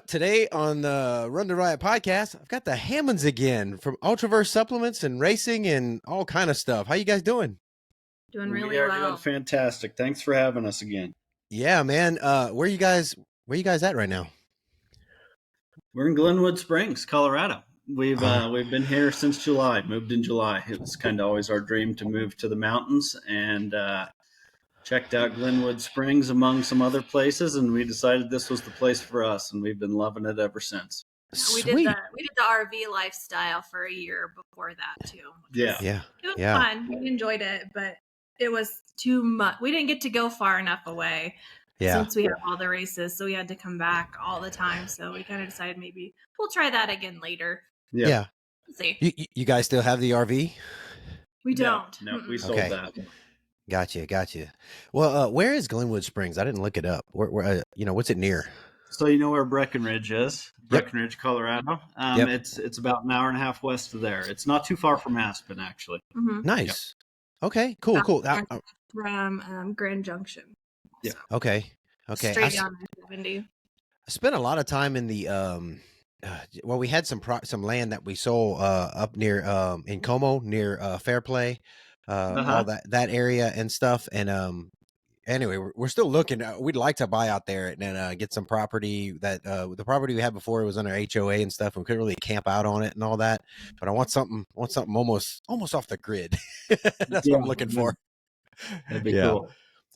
Today on the Run to Riot podcast, I've got the Hammonds again from Ultraverse Supplements and racing and all kind of stuff. How you guys doing? Doing really We are well. doing fantastic. Thanks for having us again. Yeah, man. Where you guys at right now? We're in Glenwood Springs, Colorado. We've been here since July. Moved in July. It was kind of always our dream to move to the mountains, and checked out Glenwood Springs among some other places, and we decided this was the place for us, and we've been loving it ever since. We did the RV lifestyle for a year before that too. Yeah. It was fun. We enjoyed it, but it was too much. We didn't get to go far enough away since we had all the races, so we had to come back all the time. So we kind of decided maybe we'll try that again later. Yeah. We'll see. You guys still have the RV? We don't. No, we sold that. Gotcha. Well, where is Glenwood Springs? I didn't look it up. Where what's it near? So you know where Breckenridge is? Breckenridge, Colorado. It's about an hour and a half west of there. It's not too far from Aspen, actually. Mm-hmm. Nice. Yep. Okay, cool. From Grand Junction. Yeah. So. Okay. Straight down 70. I spent a lot of time in the we had some land that we sold up near in Como near Fairplay, all that area and stuff. And anyway, we're still looking. We'd like to buy out there and get some property that the property we had before was under HOA and stuff. And we couldn't really camp out on it and all that. But I want something almost off the grid. That's what I'm looking for. That'd be cool.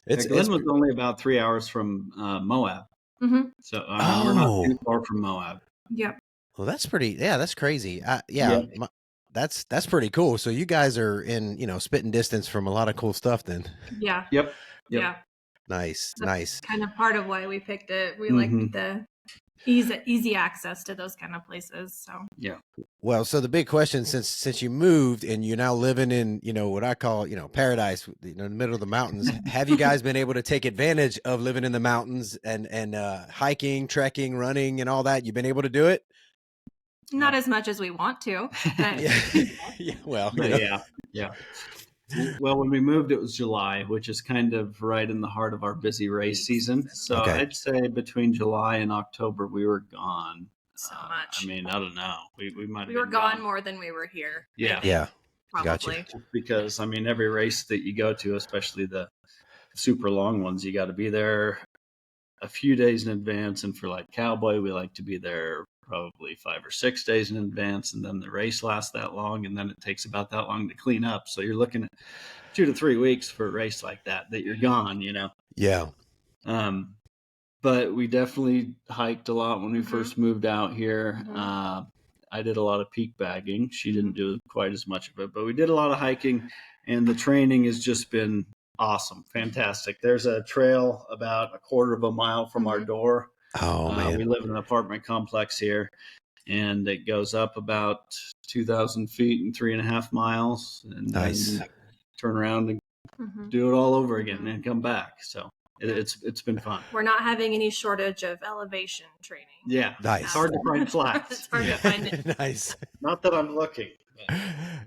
Glenwood's only about 3 hours from Moab. Mm-hmm. So we're not too far from Moab. Yep. Well, that's pretty. Yeah, that's crazy. That's pretty cool. So you guys are in spitting distance from a lot of cool stuff then. Yeah. Yep. Yeah. Nice. Kind of part of why we picked it. We like the easy access to those kind of places. So yeah. Well, so the big question since you moved and you're now living in what I call paradise, in the middle of the mountains, have you guys been able to take advantage of living in the mountains and hiking, trekking, running, and all that? You've been able to do it? Not as much as we want to. But... Yeah. Well, when we moved, it was July, which is kind of right in the heart of our busy race season. So I'd say between July and October, we were gone. So much. I mean, I don't know. We might have We were gone more than we were here. Yeah. Probably. Gotcha. Because, I mean, every race that you go to, especially the super long ones, you got to be there a few days in advance. And for like Cowboy, we like to be there probably 5 or 6 days in advance, and then the race lasts that long, and then it takes about that long to clean up. So you're looking at 2 to 3 weeks for a race like that you're gone, Yeah. But we definitely hiked a lot when we first moved out here. I did a lot of peak bagging. She didn't do quite as much of it, but we did a lot of hiking, and the training has just been awesome, fantastic. There's a trail about a quarter of a mile from our door. Oh man, we live in an apartment complex here, and it goes up about 2,000 feet and 3.5 miles, and then turn around and do it all over again and come back. So it's been fun. We're not having any shortage of elevation training. Yeah, nice. It's hard to find flats. It's hard to find it. Nice. Not that I'm looking.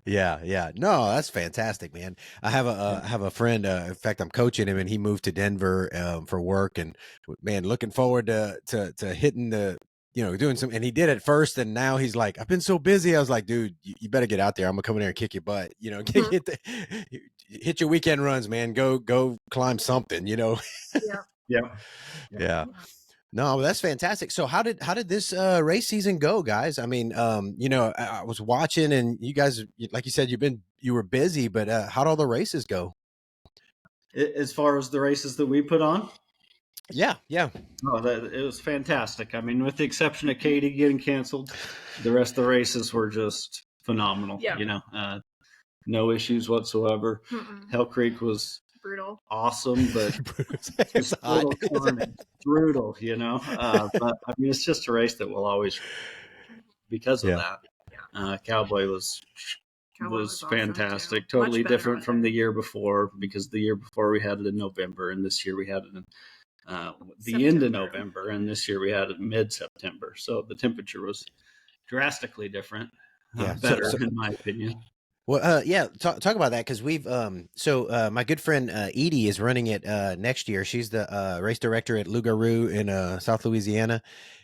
Yeah. No, that's fantastic, man. I have a friend. In fact, I'm coaching him, and he moved to Denver for work. And man, looking forward to hitting the doing some. And he did it first, and now he's like, I've been so busy. I was like, dude, you better get out there. I'm gonna come in there and kick your butt. Hit your weekend runs, man. Go climb something. Yeah. No, that's fantastic. So how did this race season go, guys? I mean, I was watching, and you guys, like you said, you were busy, but how'd all the races go? As far as the races that we put on? Yeah. Oh, it was fantastic. I mean, with the exception of Katie getting canceled, the rest of the races were just phenomenal. Yeah. No issues whatsoever. Hell Creek was brutal, awesome, but it's hot. Brutal, but I mean, it's just a race that will always, because of that. Cowboy was fantastic. Awesome, totally different from the year before, because the year before we had it in November, and this year we had it in the end of November, and this year we had it mid-September. So the temperature was drastically different. Better, in my opinion. Well, yeah, talk about that because we've my good friend Edie is running it next year. She's the race director at Lougarou in South Louisiana,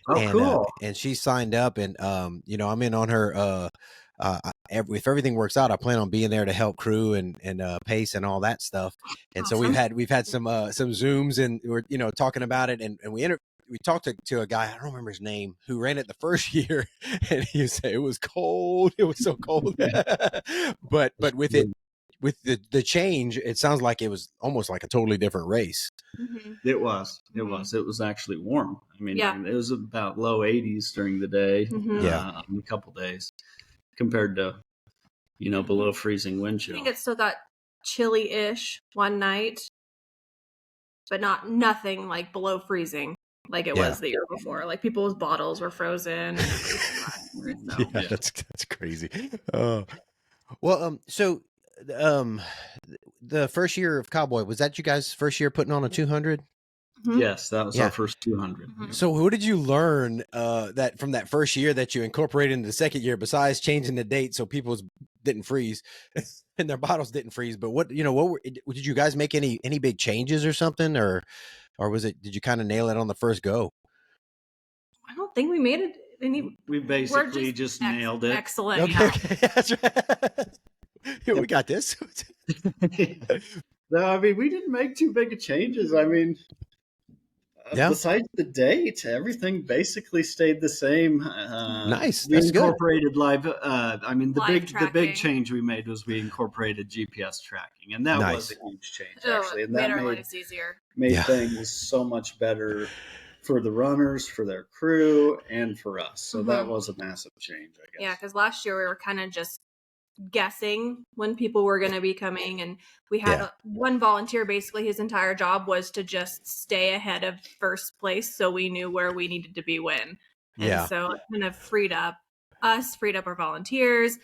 Oh, cool. and she signed up, and I'm in on her. If everything works out, I plan on being there to help crew and pace and all that stuff. And so Awesome. we've had some Zooms, and we're talking about it, and we talked to a guy, I don't remember his name, who ran it the first year, and he said it was cold. It was so cold. but with it, with the change, it sounds like it was almost like a totally different race. Mm-hmm. It was. It was actually warm. I mean, it was about low 80s during the day, a couple days, compared to below freezing wind chill. I think it still got chilly-ish one night, but nothing like below freezing like it was the year before. Like people's bottles were frozen. And that's crazy. So the first year of Cowboy, was that you guys' first year putting on a 200? Mm-hmm. Yes, that was our first 200. Mm-hmm. So what did you learn that from that first year that you incorporated into the second year, besides changing the date so people didn't freeze and their bottles didn't freeze? But did you guys make any big changes or something, or did you kind of nail it on the first go? I don't think we made it any. We basically just nailed it. Excellent. Okay. That's right. We got this. No, I mean, we didn't make too big of changes. I mean, besides the date, everything basically stayed the same. Nice. We That's incorporated live. I mean, the big change we made was we incorporated GPS tracking, and that was a huge change, actually. And that made our lives easier. Made things so much better for the runners, for their crew, and for us. So that was a massive change, I guess. Yeah, because last year we were kind of just guessing when people were going to be coming, and we had one volunteer. Basically his entire job was to just stay ahead of first place, so we knew where we needed to be when. And so it kind of freed up our volunteers.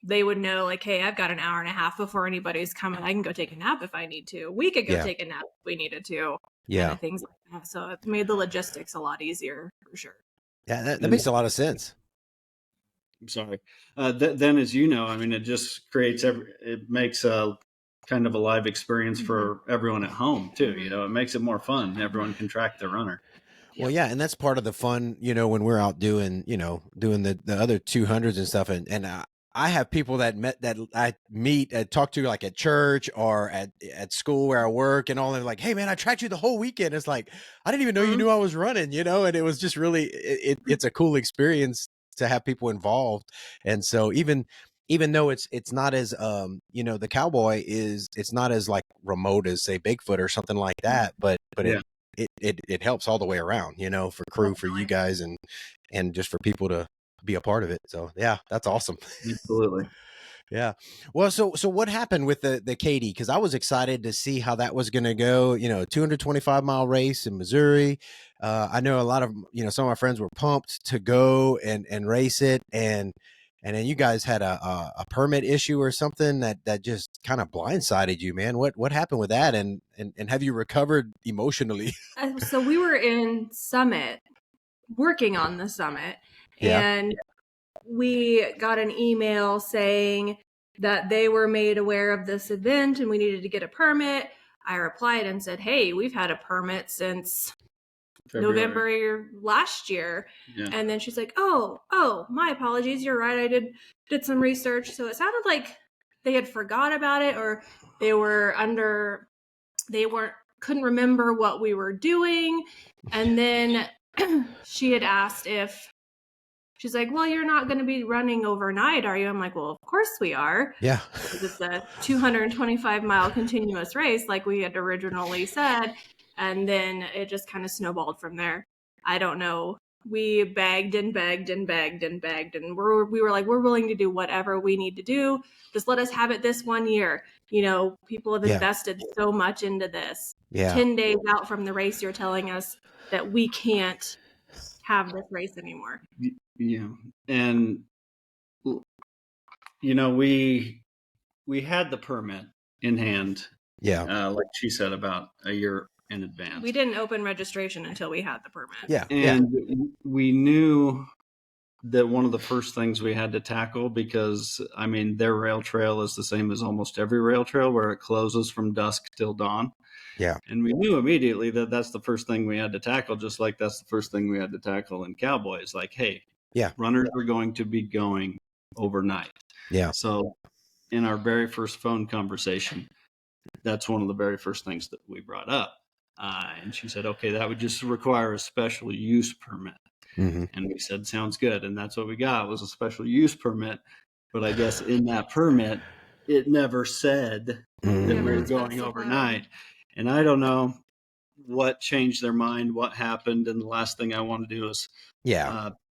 They would know, like, hey, I've got an hour and a half before anybody's coming. I can go take a nap if I need to. We could go take a nap if we needed to. Yeah, things like that. So it made the logistics a lot easier, for sure. Yeah, that makes a lot of sense. I'm sorry. Then, as you know, I mean, it just it makes a kind of a live experience for everyone at home too. It makes it more fun. Everyone can track their runner. Well, yeah, and that's part of the fun, when we're out doing the other 200s and stuff, and I have people that I meet and talk to, like at church or at school where I work, and all. They're like, "Hey, man, I tracked you the whole weekend." It's like, I didn't even know you knew I was running, and it was just really, it's a cool experience to have people involved. And so even though it's not as the Cowboy it's not as like remote as say Bigfoot or something like that, but it helps all the way around, for crew, for you guys, and just for people to be a part of it. So yeah, that's awesome. Absolutely. Yeah. Well, so what happened with the Katy? Because I was excited to see how that was going to go. 225-mile race in Missouri. I know a lot of some of my friends were pumped to go and race it, and then you guys had a permit issue or something that just kind of blindsided you, man. What happened with that? And have you recovered emotionally? So we were in Summit, working on the Summit, and we got an email saying that they were made aware of this event and we needed to get a permit. I replied and said, hey, we've had a permit since November last year. Yeah. And then she's like, oh, my apologies. You're right. I did some research. So it sounded like they had forgot about it, or couldn't remember what we were doing. And then she had asked she's like, well, you're not going to be running overnight, are you? I'm like, well, of course we are. Yeah. Because it's a 225-mile continuous race like we had originally said. And then it just kind of snowballed from there. I don't know. We begged and begged and begged and begged. And we were like, we're willing to do whatever we need to do. Just let us have it this 1 year. People have invested so much into this. Yeah. 10 days out from the race, you're telling us that we can't have this race anymore. Yeah. And, we had the permit in hand. Yeah. Like she said, about a year in advance. We didn't open registration until we had the permit. Yeah. And we knew that one of the first things we had to tackle, because I mean, their rail trail is the same as almost every rail trail, where it closes from dusk till dawn. Yeah. And we knew immediately that that's the first thing we had to tackle, just like that's the first thing we had to tackle in Cowboys. Like, hey, runners are going to be going overnight. Yeah. So in our very first phone conversation, that's one of the very first things that we brought up. And she said, okay, that would just require a special use permit. Mm-hmm. And we said, sounds good. And that's what we got, was a special use permit. But I guess in that permit, it never said that we were going overnight. And I don't know what changed their mind, what happened. And the last thing I want to do is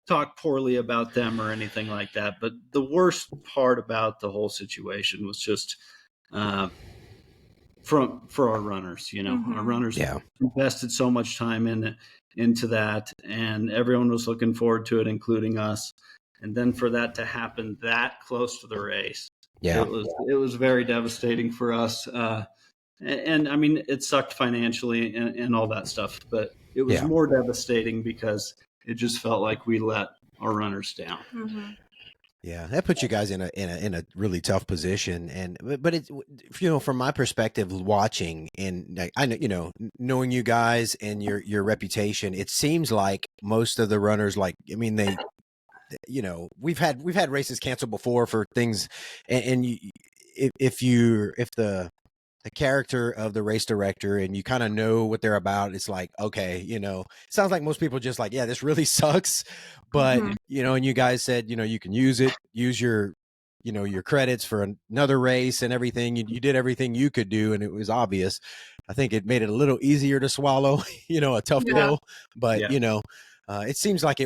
talk poorly about them or anything like that. But the worst part about the whole situation was just for our runners. Our runners invested so much time into that, and everyone was looking forward to it, including us. And then for that to happen that close to the race, it was very devastating for us. And I mean, it sucked financially and all that stuff, but it was more devastating because it just felt like we let our runners down. Mm-hmm. Yeah, that puts you guys in a really tough position, but it's, from my perspective, watching, and I know, knowing you guys and your reputation, it seems like most of the runners, like, I mean, they, we've had races canceled before for things, and if the character of the race director and you kind of know what they're about, it's like, okay, it sounds like most people just like, yeah, this really sucks. But, and you guys said, you can use your, your credits for another race and everything. You did everything you could do, and it was obvious. I think it made it a little easier to swallow, a tough pill, but, it seems like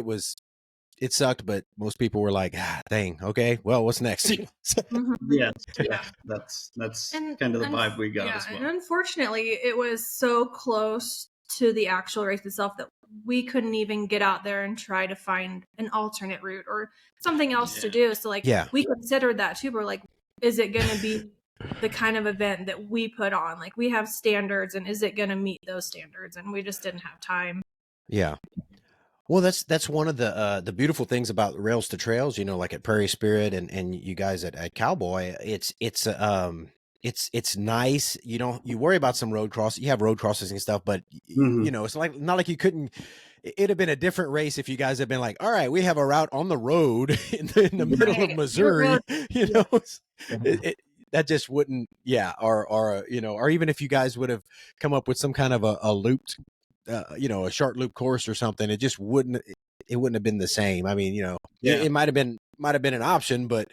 it sucked, but most people were like, dang, okay, well, what's next? That's kind of the vibe we got as well. And unfortunately, it was so close to the actual race itself that we couldn't even get out there and try to find an alternate route or something else to do. So we considered that too. But we're like, is it going to be the kind of event that we put on? Like, we have standards, and is it going to meet those standards? And we just didn't have time. Yeah. Well, that's one of the beautiful things about Rails to Trails, like at Prairie Spirit and you guys at Cowboy. It's nice. You worry about some road cross. You have road crosses and stuff, but it's like not like you couldn't. It'd have been a different race if you guys had been like, all right, we have a route on the road in the middle of Missouri. That just wouldn't. Or even if you guys would have come up with some kind of a looped. A short loop course or something, it just wouldn't have been the same. I mean, it might have been an option, but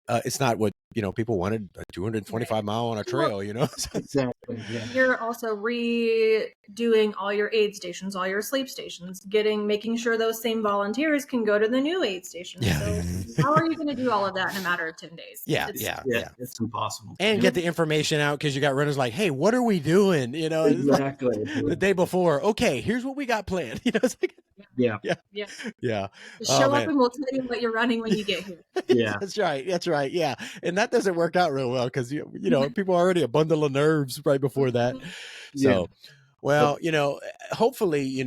it's not what people wanted, a 225 mile on a trail. Exactly. Yeah. You're also redoing all your aid stations, all your sleep stations, making sure those same volunteers can go to the new aid stations. So how are you going to do all of that in a matter of 10 days? It's impossible. And get the information out, because you got runners like, hey, what are we doing? Exactly. Like the day before, okay, here's what we got planned. It's like, yeah. Just show up and we'll tell you what you're running when you get here. Yeah, that's right. Yeah, and that doesn't work out real well, because people are already a bundle of nerves right before that. So, well, hopefully,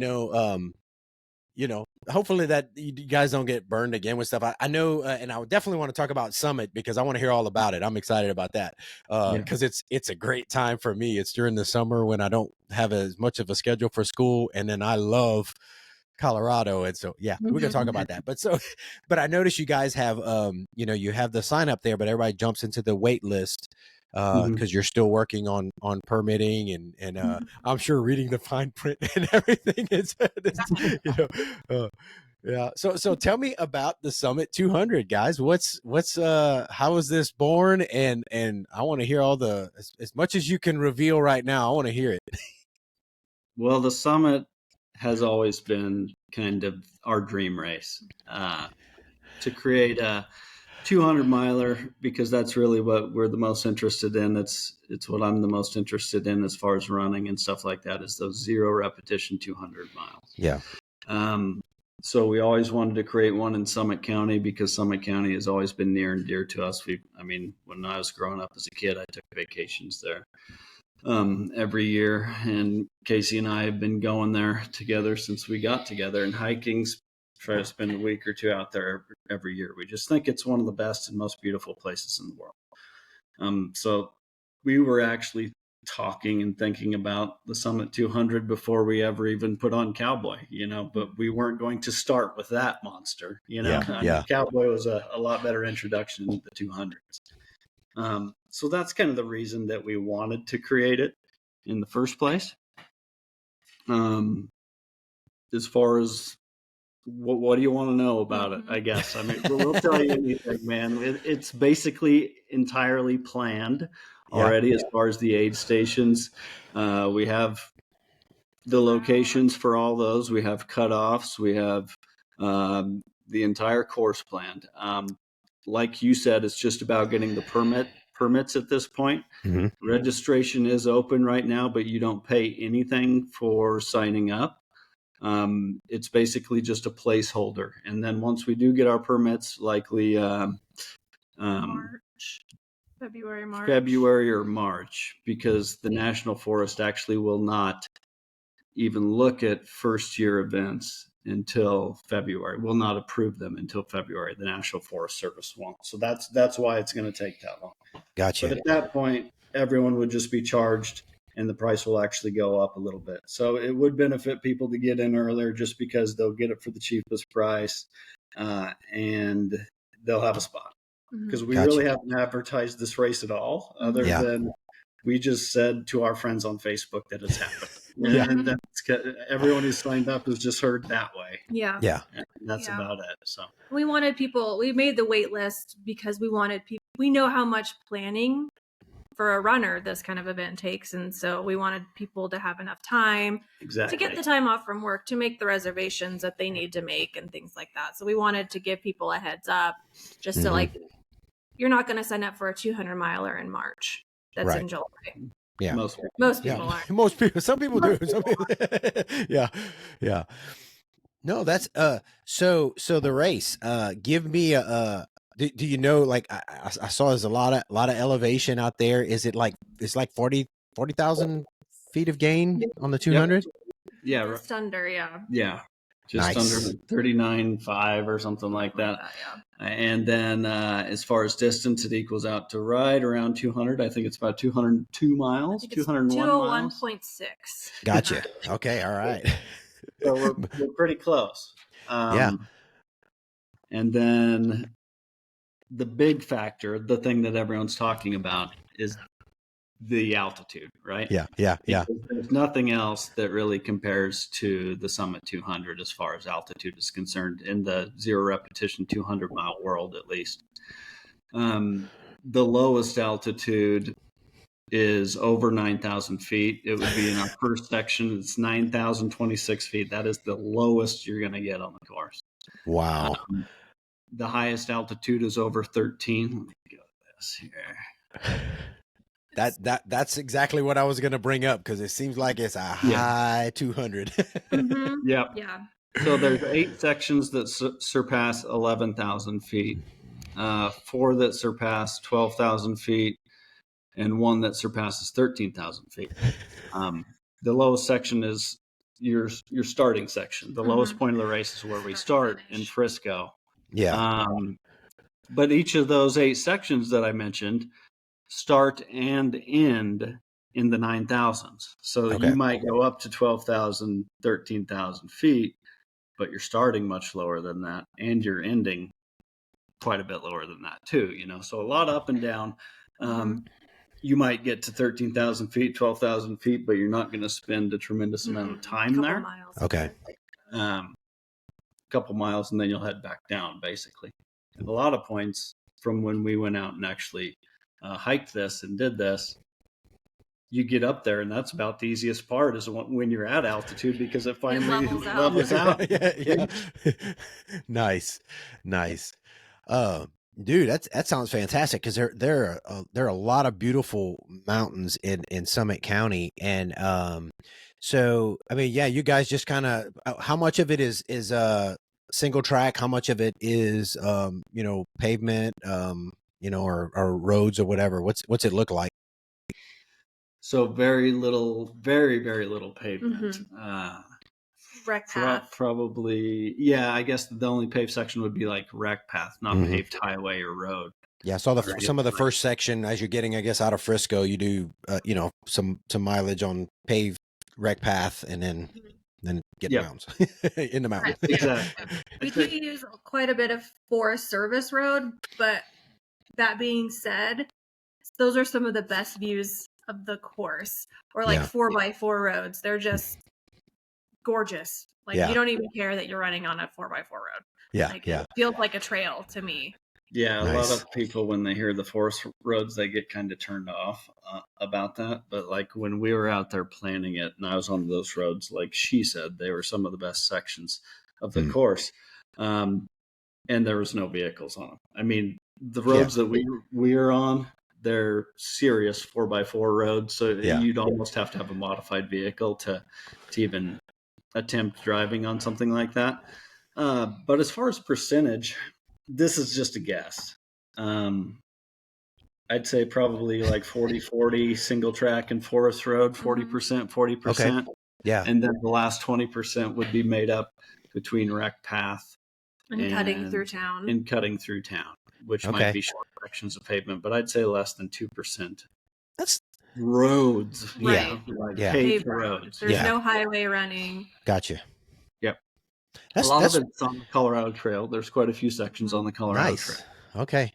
hopefully that you guys don't get burned again with stuff. I know, and I would definitely want to talk about Summit, because I want to hear all about it. I'm excited about that, because it's a great time for me. It's during the summer when I don't have as much of a schedule for school, and then I love Colorado, and so we're gonna talk about that. But I noticed you guys have you have the sign up there, but everybody jumps into the wait list because you're still working on permitting and I'm sure reading the fine print and everything is so tell me about the Summit 200, guys. How was this born? And I want to hear all as much as you can reveal right now. I want to hear it. Well, the Summit has always been kind of our dream race, to create a 200 miler, because that's really what we're the most interested in. It's what I'm the most interested in as far as running and stuff like that, is those 0 repetition 200 miles. Yeah. So we always wanted to create one in Summit County, because Summit County has always been near and dear to us. When I was growing up as a kid, I took vacations there every year, and Casey and I have been going there together since we got together, and hiking's try to spend a week or two out there every year. We just think it's one of the best and most beautiful places in the world. So we were actually talking and thinking about the Summit 200 before we ever even put on Cowboy, but we weren't going to start with that monster, Cowboy was a lot better introduction to the 200s. So that's kind of the reason that we wanted to create it in the first place. As far as what do you want to know about it? I guess. I mean, we'll tell you anything, man. It's basically entirely planned already as far as the aid stations. We have the locations for all those. We have cutoffs. We have the entire course planned. Like you said, it's just about getting the permits at this point. Registration is open right now, but you don't pay anything for signing up. It's basically just a placeholder. And then once we do get our permits, likely February or March, because the National Forest actually will not even look at first year events until February. Will not approve them until February. The National Forest Service won't. So that's why it's going to take that long. Gotcha. But at that point, everyone would just be charged, and the price will actually go up a little bit. So it would benefit people to get in earlier just because they'll get it for the cheapest price, and they'll have a spot. Because we really haven't advertised this race at all, other than we just said to our friends on Facebook that it's happening. And everyone who's signed up has just heard that way. Yeah. And that's about it. So we wanted people, we made the wait list because we wanted people, we know how much planning for a runner this kind of event takes, and so we wanted people to have enough time to get the time off from work to make the reservations that they need to make and things like that. So we wanted to give people a heads up, just to like, you're not going to sign up for a 200 miler in March that's in July. Yeah, most people aren't. Most people, some people do. Some people, yeah. No, that's so the race. Give me a. Do you know, like I saw there's a lot of elevation out there. Is it like, it's like 40,000 feet of gain on the 200? Yeah. Just under, Yeah. Just under 39.5 or something like that. And then as far as distance, it equals out to right around 200. I think it's about 202 miles, 201 miles. 201.6. Gotcha. Okay. All right. So we're pretty close. And then the big factor, the thing that everyone's talking about, is the altitude, right? Yeah. Because there's nothing else that really compares to the Summit 200 as far as altitude is concerned in the zero repetition 200-mile world, at least. The lowest altitude is over 9,000 feet. It would be in our first section. It's 9,026 feet. That is the lowest you're going to get on the course. Wow. The highest altitude is over 13. Let me go to this here. That's exactly what I was going to bring up, because it seems like it's a high 200. Yeah. So there's 8 sections that surpass 11,000 feet, 4 that surpass 12,000 feet, and 1 that surpasses 13,000 feet. The lowest section is your starting section. The lowest point of the race is where we start in Frisco. Yeah. But each of those 8 sections that I mentioned start and end in the 9,000s. So you might go up to 12,000, 13,000 feet, but you're starting much lower than that, and you're ending quite a bit lower than that too, So a lot up and down. You might get to 13,000 feet, 12,000 feet, but you're not going to spend a tremendous amount of time there. Miles. Okay. Couple miles, and then you'll head back down, basically. And a lot of points from when we went out and actually hiked this and did this, you get up there, and that's about the easiest part, is when you're at altitude, because it finally levels out. Yeah. Nice. Dude, that sounds fantastic, because there are a lot of beautiful mountains in Summit County, and so I mean, you guys just kind of, how much of it is single track, how much of it is pavement, or roads or whatever? What's it look like? So very little, very, very little pavement. Rec path. Probably, yeah. I guess the only paved section would be like rec path, not paved highway or road. Yeah, I saw some of the first section as you're getting, I guess, out of Frisco. You do, some mileage on paved rec path, and then get rounds in the mountain. Exactly. We do use quite a bit of Forest Service Road, but that being said, those are some of the best views of the course. Or like 4x4 roads. They're just gorgeous. Like you don't even care that you're running on a 4x4 road. Yeah. It feels like a trail to me. Yeah, a lot of people, when they hear the forest roads, they get kind of turned off about that. But like when we were out there planning it, and I was on those roads, like she said, they were some of the best sections of the course. And there was no vehicles on them. I mean, the roads that we are on, they're serious 4x4 roads. So you'd almost have to have a modified vehicle to even attempt driving on something like that. But as far as percentage, this is just a guess. I'd say probably like 40-40 single track and forest road, 40%, 40%. Okay. Yeah. And then the last 20% would be made up between rec path and cutting through town. Which might be short sections of pavement, but I'd say less than 2%. That's roads. Right. Paved roads. There's no highway running. Gotcha. Yep. A lot of it's on the Colorado Trail. There's quite a few sections on the Colorado Trail. Okay.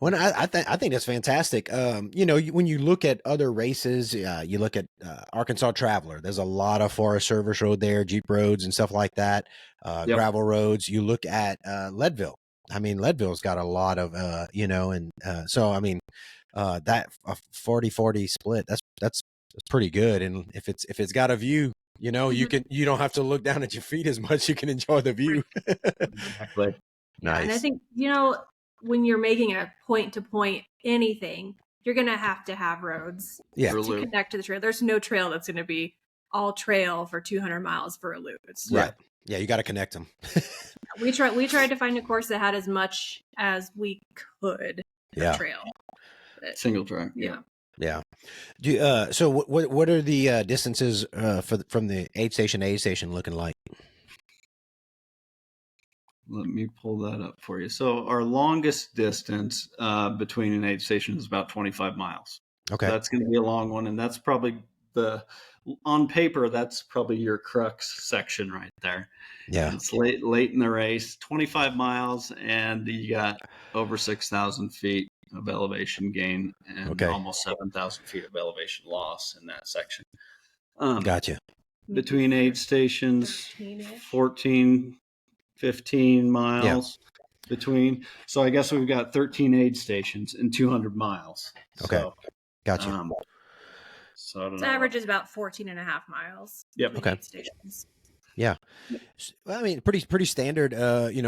Well, I think that's fantastic. When you look at other races, you look at Arkansas Traveler. There's a lot of Forest Service Road there, Jeep roads and stuff like that, gravel roads. You look at Leadville. I mean, Leadville's got a lot of, so I mean, that 40-40 split, that's pretty good. And if it's got a view, you don't have to look down at your feet as much. You can enjoy the view. Exactly. Nice. And I think, when you're making a point to point anything, you're going to have roads to connect to the trail. There's no trail that's going to be all trail for 200 miles for a loop. Right. Yeah, you got to connect them. We tried to find a course that had as much as we could trail. Single track. Yeah. So what are the distances from the aid station to aid station looking like? Let me pull that up for you. So our longest distance between an aid station is about 25 miles. Okay. So that's going to be a long one. And that's probably on paper, that's probably your crux section right there. Yeah. It's late in the race, 25 miles, and you got over 6,000 feet of elevation gain and almost 7,000 feet of elevation loss in that section. Gotcha. Between aid stations, 14, 15 miles between. So I guess we've got 13 aid stations in 200 miles. Okay. So, gotcha. So I don't its know. Average is about 14.5 miles. Yep. Okay. Aid stations. Yeah. Well, I mean, pretty standard,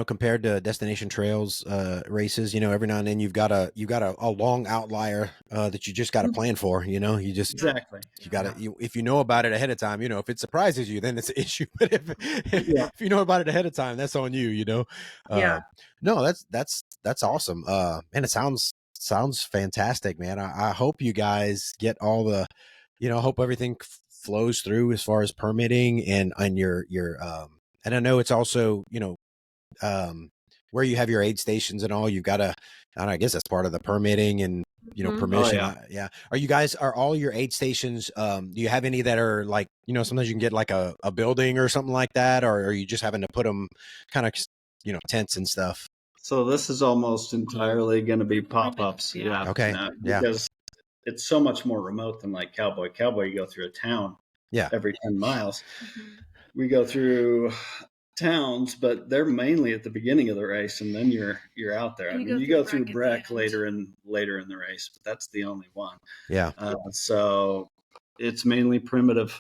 compared to destination trails, races, every now and then you've got a long outlier, that you just got to plan for, you just, exactly. You got to, if you know about it ahead of time, if it surprises you, then it's an issue. But if you know about it ahead of time, that's on you, No, that's awesome. And it sounds fantastic, man. I hope you guys get all the, I hope everything flows through as far as permitting and your and I know it's also where you have your aid stations and all, you've got to, I guess that's part of the permitting and permission. Are all your aid stations, do you have any that are like, sometimes you can get like a building or something like that, or are you just having to put them kind of tents and stuff? So this is almost entirely going to be pop-ups. Yeah. Okay. Because it's so much more remote than like Cowboy. Cowboy, you go through a town every 10 miles. We go through towns, but they're mainly at the beginning of the race, and then you're out there. You go through Breck later in the race, but that's the only one. Yeah. So it's mainly primitive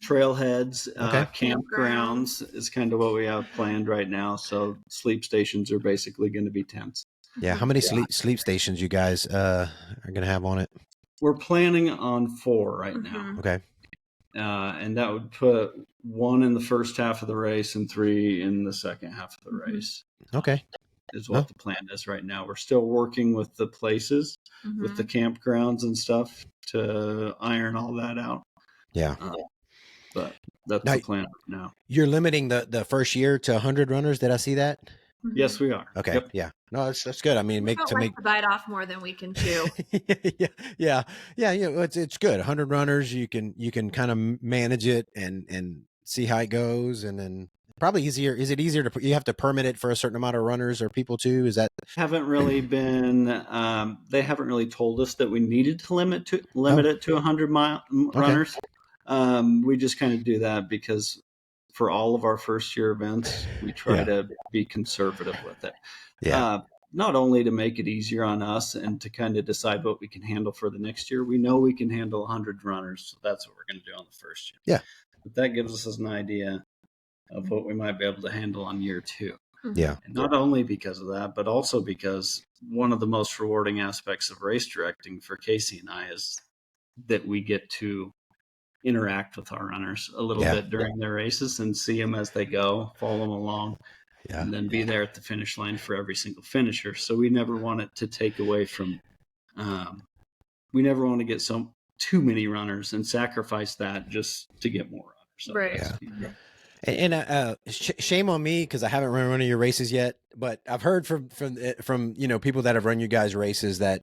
trailheads, campgrounds is kind of what we have planned right now. So sleep stations are basically going to be tents. Yeah. How many sleep stations you guys are going to have on it? We're planning on 4 right now. Okay. And that would put 1 in the first half of the race and 3 in the second half of the race. Okay. Is what the plan is right now. We're still working with the places, with the campgrounds and stuff to iron all that out. Yeah. but that's the plan now. You're limiting the first year to 100 runners. Did I see that? Yes, we are. Okay. Yep. Yeah. No, that's good. I mean, make the bite off more than we can chew. yeah. It's good. 100 runners. You can kind of manage it and see how it goes, and then probably easier. Is it easier you have to permit it for a certain amount of runners or people too? Is that haven't really been? They haven't really told us that we needed to limit it to 100-mile runners. We just kind of do that because for all of our first year events, we try to be conservative with it. Yeah. Not only to make it easier on us and to kind of decide what we can handle for the next year. We know we can handle 100 runners, so that's what we're going to do on the first year. Yeah. But that gives us an idea of what we might be able to handle on year 2. Yeah. And not only because of that, but also because one of the most rewarding aspects of race directing for Casey and I is that we get to interact with our runners a little bit during their races and see them as they go, follow them along, and then be there at the finish line for every single finisher. So we never want it to take away from, we never want to get too many runners and sacrifice that just to get more runners. Right. Yeah. And shame on me because I haven't run one of your races yet, but I've heard from people that have run you guys races that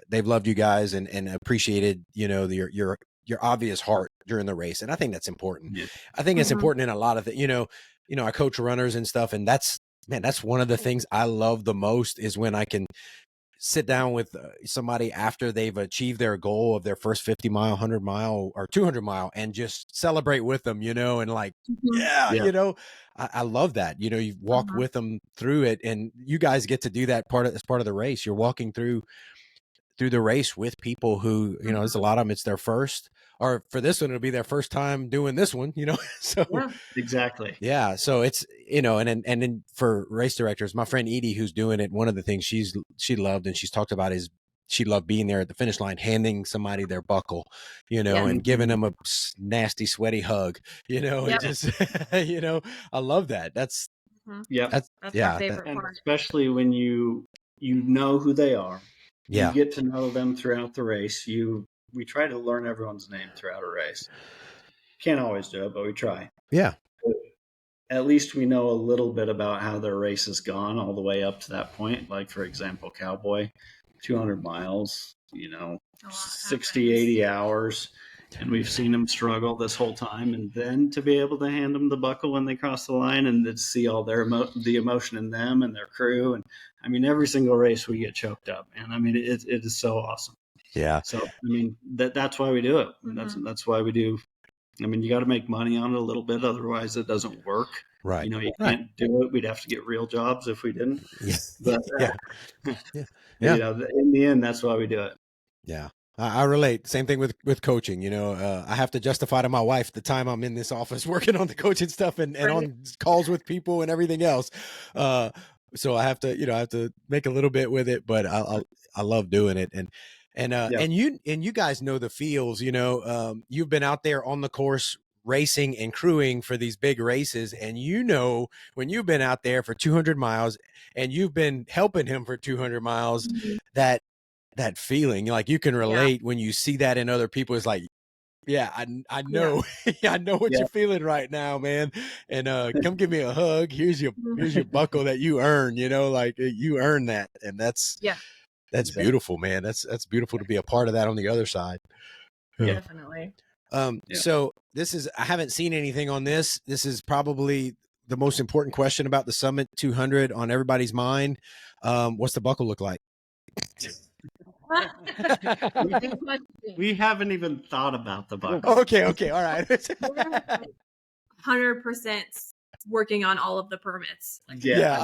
they've loved you guys and appreciated your obvious heart during the race, and I think that's important. Yeah. I think it's important in a lot of I coach runners and stuff, and that's one of the things I love the most is when I can sit down with somebody after they've achieved their goal of their first 50 mile, 100 mile or 200 mile and just celebrate with them, and like, I love that, you walk with them through it, and you guys get to do that as part of the race. You're walking through the race with people who, there's a lot of them, it's their first, or for this one, it'll be their first time doing this one, so exactly. Yeah. So it's, and then for race directors, my friend Edie, who's doing it, one of the things she loved and she's talked about is she loved being there at the finish line, handing somebody their buckle, and giving them a nasty, sweaty hug, and just, I love that. That's my favorite part. Especially when you know who they are. Yeah. You get to know them throughout the race. We try to learn everyone's name throughout a race. Can't always do it, but we try. Yeah. But at least we know a little bit about how their race has gone all the way up to that point. Like, for example, Cowboy, 200 miles, 60, 80 hours. And we've seen them struggle this whole time. And then to be able to hand them the buckle when they cross the line and to see all the emotion in them and their crew. And I mean, every single race we get choked up. And I mean, it is so awesome. Yeah. So, I mean, that's why we do it. That's why we do. I mean, you got to make money on it a little bit. Otherwise it doesn't work. Right. You can't do it. We'd have to get real jobs if we didn't. Yeah. But, in the end, that's why we do it. Yeah. I relate. Same thing with coaching. I have to justify to my wife the time I'm in this office working on the coaching stuff and on calls with people and everything else. So I have to make a little bit with it, but I love doing it. And you guys know the feels. You've been out there on the course racing and crewing for these big races, and when you've been out there for 200 miles and you've been helping him for 200 miles, that feeling, like you can relate when you see that in other people. It's like, I know, I know what you're feeling right now, man. And come give me a hug. Here's your buckle that you earn. Like you earn that, and that's beautiful, man. That's beautiful to be a part of that on the other side. Definitely. So I haven't seen anything on this. This is probably the most important question about the Summit 200 on everybody's mind. What's the buckle look like? We haven't even thought about the buckle. Okay, all right. 100% working on all of the permits. I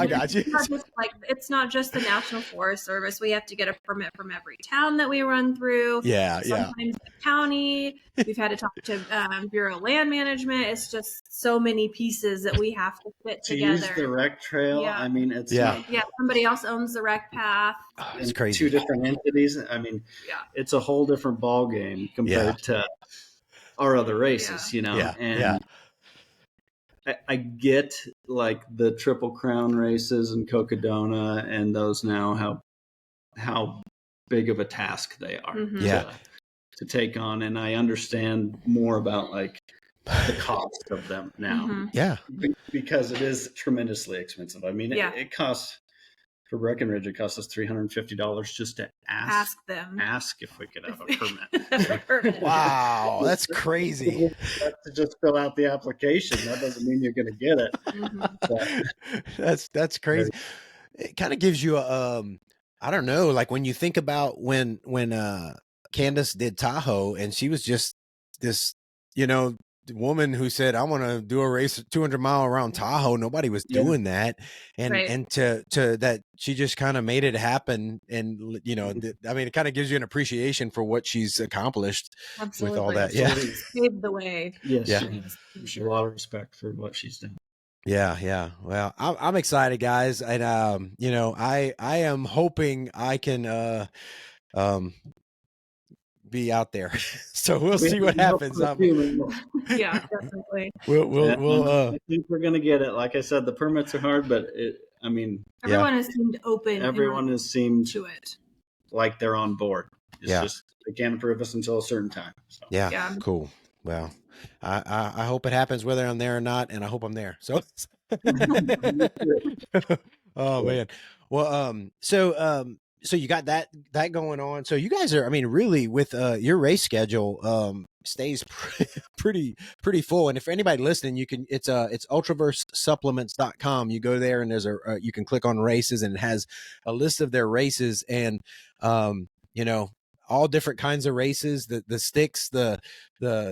got you. It's not just the National Forest Service. We have to get a permit from every town that we run through. Sometimes the county. We've had to talk to Bureau of Land Management. It's just so many pieces that we have to fit together. Use the rec trail. I mean, it's somebody else owns the rec path. Oh, it's crazy. 2 different entities. I mean, it's a whole different ball game compared to our other races. I get like the Triple Crown races and Cocodona and those now, how big of a task they are to take on. And I understand more about like the cost of them now. Yeah. Because it is tremendously expensive. I mean, it costs, for Breckenridge, it costs us $350 just to ask if we could have a permit. Wow, that's crazy. To just fill out the application. That doesn't mean you're going to get it. That's crazy. It kind of gives you a, I don't know, like when you think about when Candace did Tahoe, and she was just this, woman who said, I want to do a race 200-mile around Tahoe. Nobody was doing that. And to that, she just kind of made it happen. And, I mean, it kind of gives you an appreciation for what she's accomplished with all that. Yeah. Paved the way. Yes. Yeah. A lot of respect for what she's done. Yeah. Well, I'm excited, guys. And, I am hoping I can, be out there. So we'll see what happens. Yeah, definitely. I think we're going to get it. Like I said, the permits are hard, but everyone has seemed open. Everyone has seemed to it. Like they're on board. It's just, they can't approve us until a certain time. So. Yeah. Cool. Well, I hope it happens whether I'm there or not. And I hope I'm there. So, oh man. Well, so you got that going on. So you guys are, I mean, really with your race schedule stays pretty full. And if anybody listening, you can, it's ultraversesupplements.com. You go there and there's you can click on races, and it has a list of their races, and all different kinds of races, the sticks, the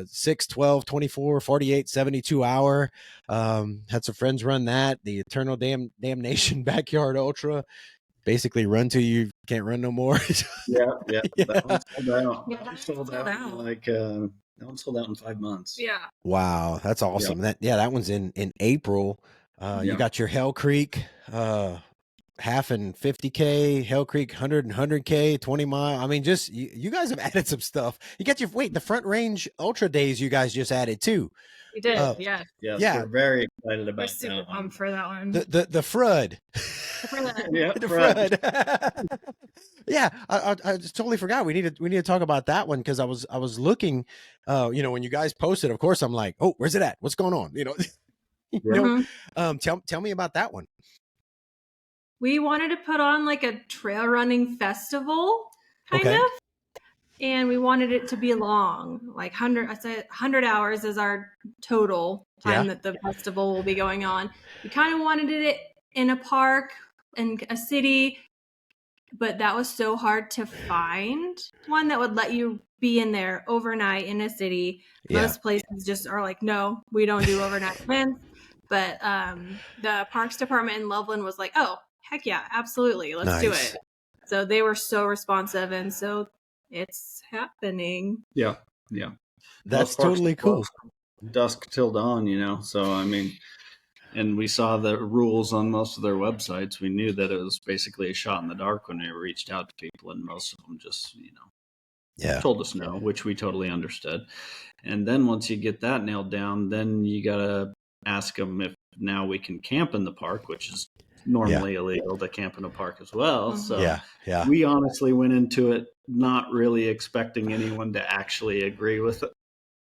6, 12, 24, 48, 72 hour. Had some friends run that, the Eternal Damnation Backyard Ultra. Basically run till you can't run no more. Yeah. That one sold out. That one sold out in 5 months. Yeah. Wow, that's awesome. That one's in April. You got your Hell Creek half and 50K, Hell Creek 100 and 100K, 20 mile. I mean, just you guys have added some stuff. You got the Front Range Ultra Days you guys just added too. We did, yeah. We're very excited about that. We're super pumped for that one. The FRUD. The FRUD. Yeah, I just totally forgot. We need to talk about that one, because I was looking, when you guys posted. Of course, I'm like, oh, where's it at? What's going on? Tell me about that one. We wanted to put on like a trail running festival, kind of. And we wanted it to be long, like 100 hours is our total time that the festival will be going on. We kind of wanted it in a park, in a city, but that was so hard to find one that would let you be in there overnight in a city. Most places just are like, no, we don't do overnight events. But the Parks Department in Loveland was like, oh, heck yeah, absolutely. Let's do it. So they were so responsive, and so it's happening. Yeah. That's totally cool. Dusk till dawn, so I mean, and we saw the rules on most of their websites. We knew that it was basically a shot in the dark when we reached out to people, and most of them just told us no, which we totally understood. And then once you get that nailed down, then you gotta ask them if now we can camp in the park, which is normally illegal to camp in a park as well. So we honestly went into it not really expecting anyone to actually agree with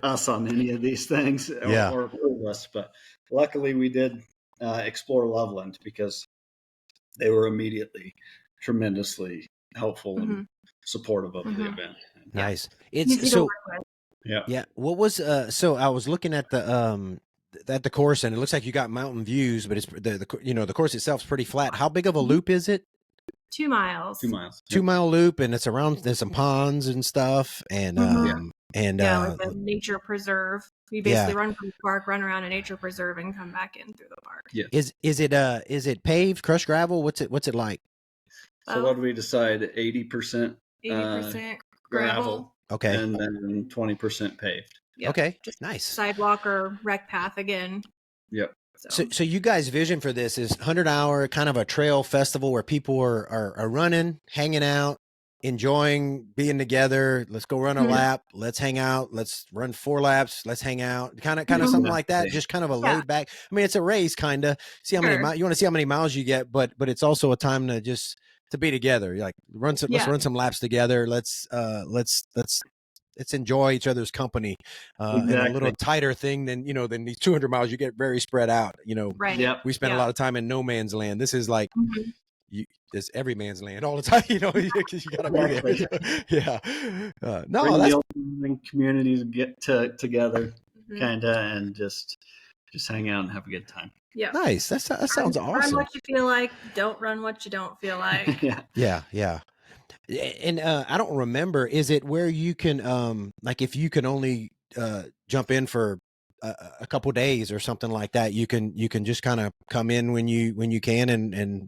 us on any of these things or approve us. But luckily we did explore Loveland, because they were immediately tremendously helpful and supportive of the event. Nice. It's so what was so I was looking at the course, and it looks like you got mountain views, but it's the course itself is pretty flat. How big of a loop is it? 2 miles. 2 miles. 2 mile loop, and it's around, there's some ponds and stuff, and like a nature preserve. We basically run from the park, run around a nature preserve, and come back in through the park. Yeah. Is it paved, crushed gravel? What's it like? So what did we decide? 80% gravel. Okay. And then 20% paved. Yep. Okay. Just nice. Sidewalk or rec path again. Yep. So you guys' vision for this is 100-hour kind of a trail festival where people are running, hanging out, enjoying being together. Let's go run a lap. Let's hang out. Let's run 4 laps. Let's hang out. Kind of something like that. Just kind of a laid back. I mean, it's a race, kind of. See how many miles you want to see how many miles you get, but it's also a time to be together. You're like let's run some laps together. Let's let's enjoy each other's company, and a little tighter thing than these 200 miles. You get very spread out. Right. Yep. We spend a lot of time in no man's land. This is like. It's every man's land all the time, you gotta be there. Yeah. No, bring that's the communities get together, kind of, and just hang out and have a good time. Yeah. Nice. That sounds awesome. Run what you feel like. Don't run what you don't feel like. Yeah. And I don't remember. Is it where you can, like, if you can only jump in for a couple days or something like that, you can just kind of come in when you can and.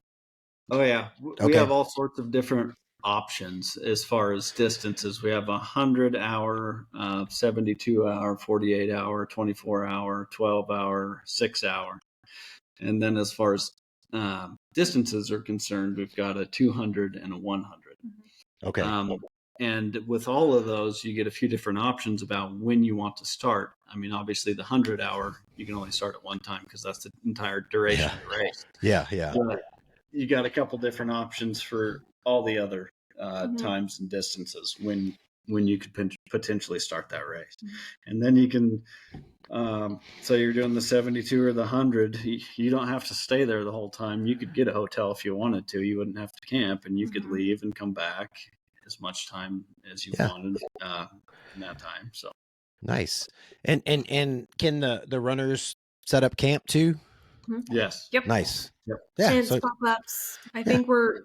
Oh yeah, we have all sorts of different options as far as distances. We have 100-hour, 72-hour, 48-hour, 24-hour, 12-hour, 6-hour, and then as far as distances are concerned, we've got a 200 and a 100. Okay. And with all of those, you get a few different options about when you want to start. I mean, obviously, the 100-hour you can only start at one time because that's the entire duration of the race. Yeah. But you got a couple different options for all the other times and distances when you could potentially start that race. And then you can, so you're doing the 72 or the 100, you don't have to stay there the whole time. You could get a hotel if you wanted to. You wouldn't have to camp, and you could leave and come back as much time as you wanted in that time. So nice. And can the runners set up camp too? Yes. Yep. Nice. Yep. Yeah. And pop-ups. I think we're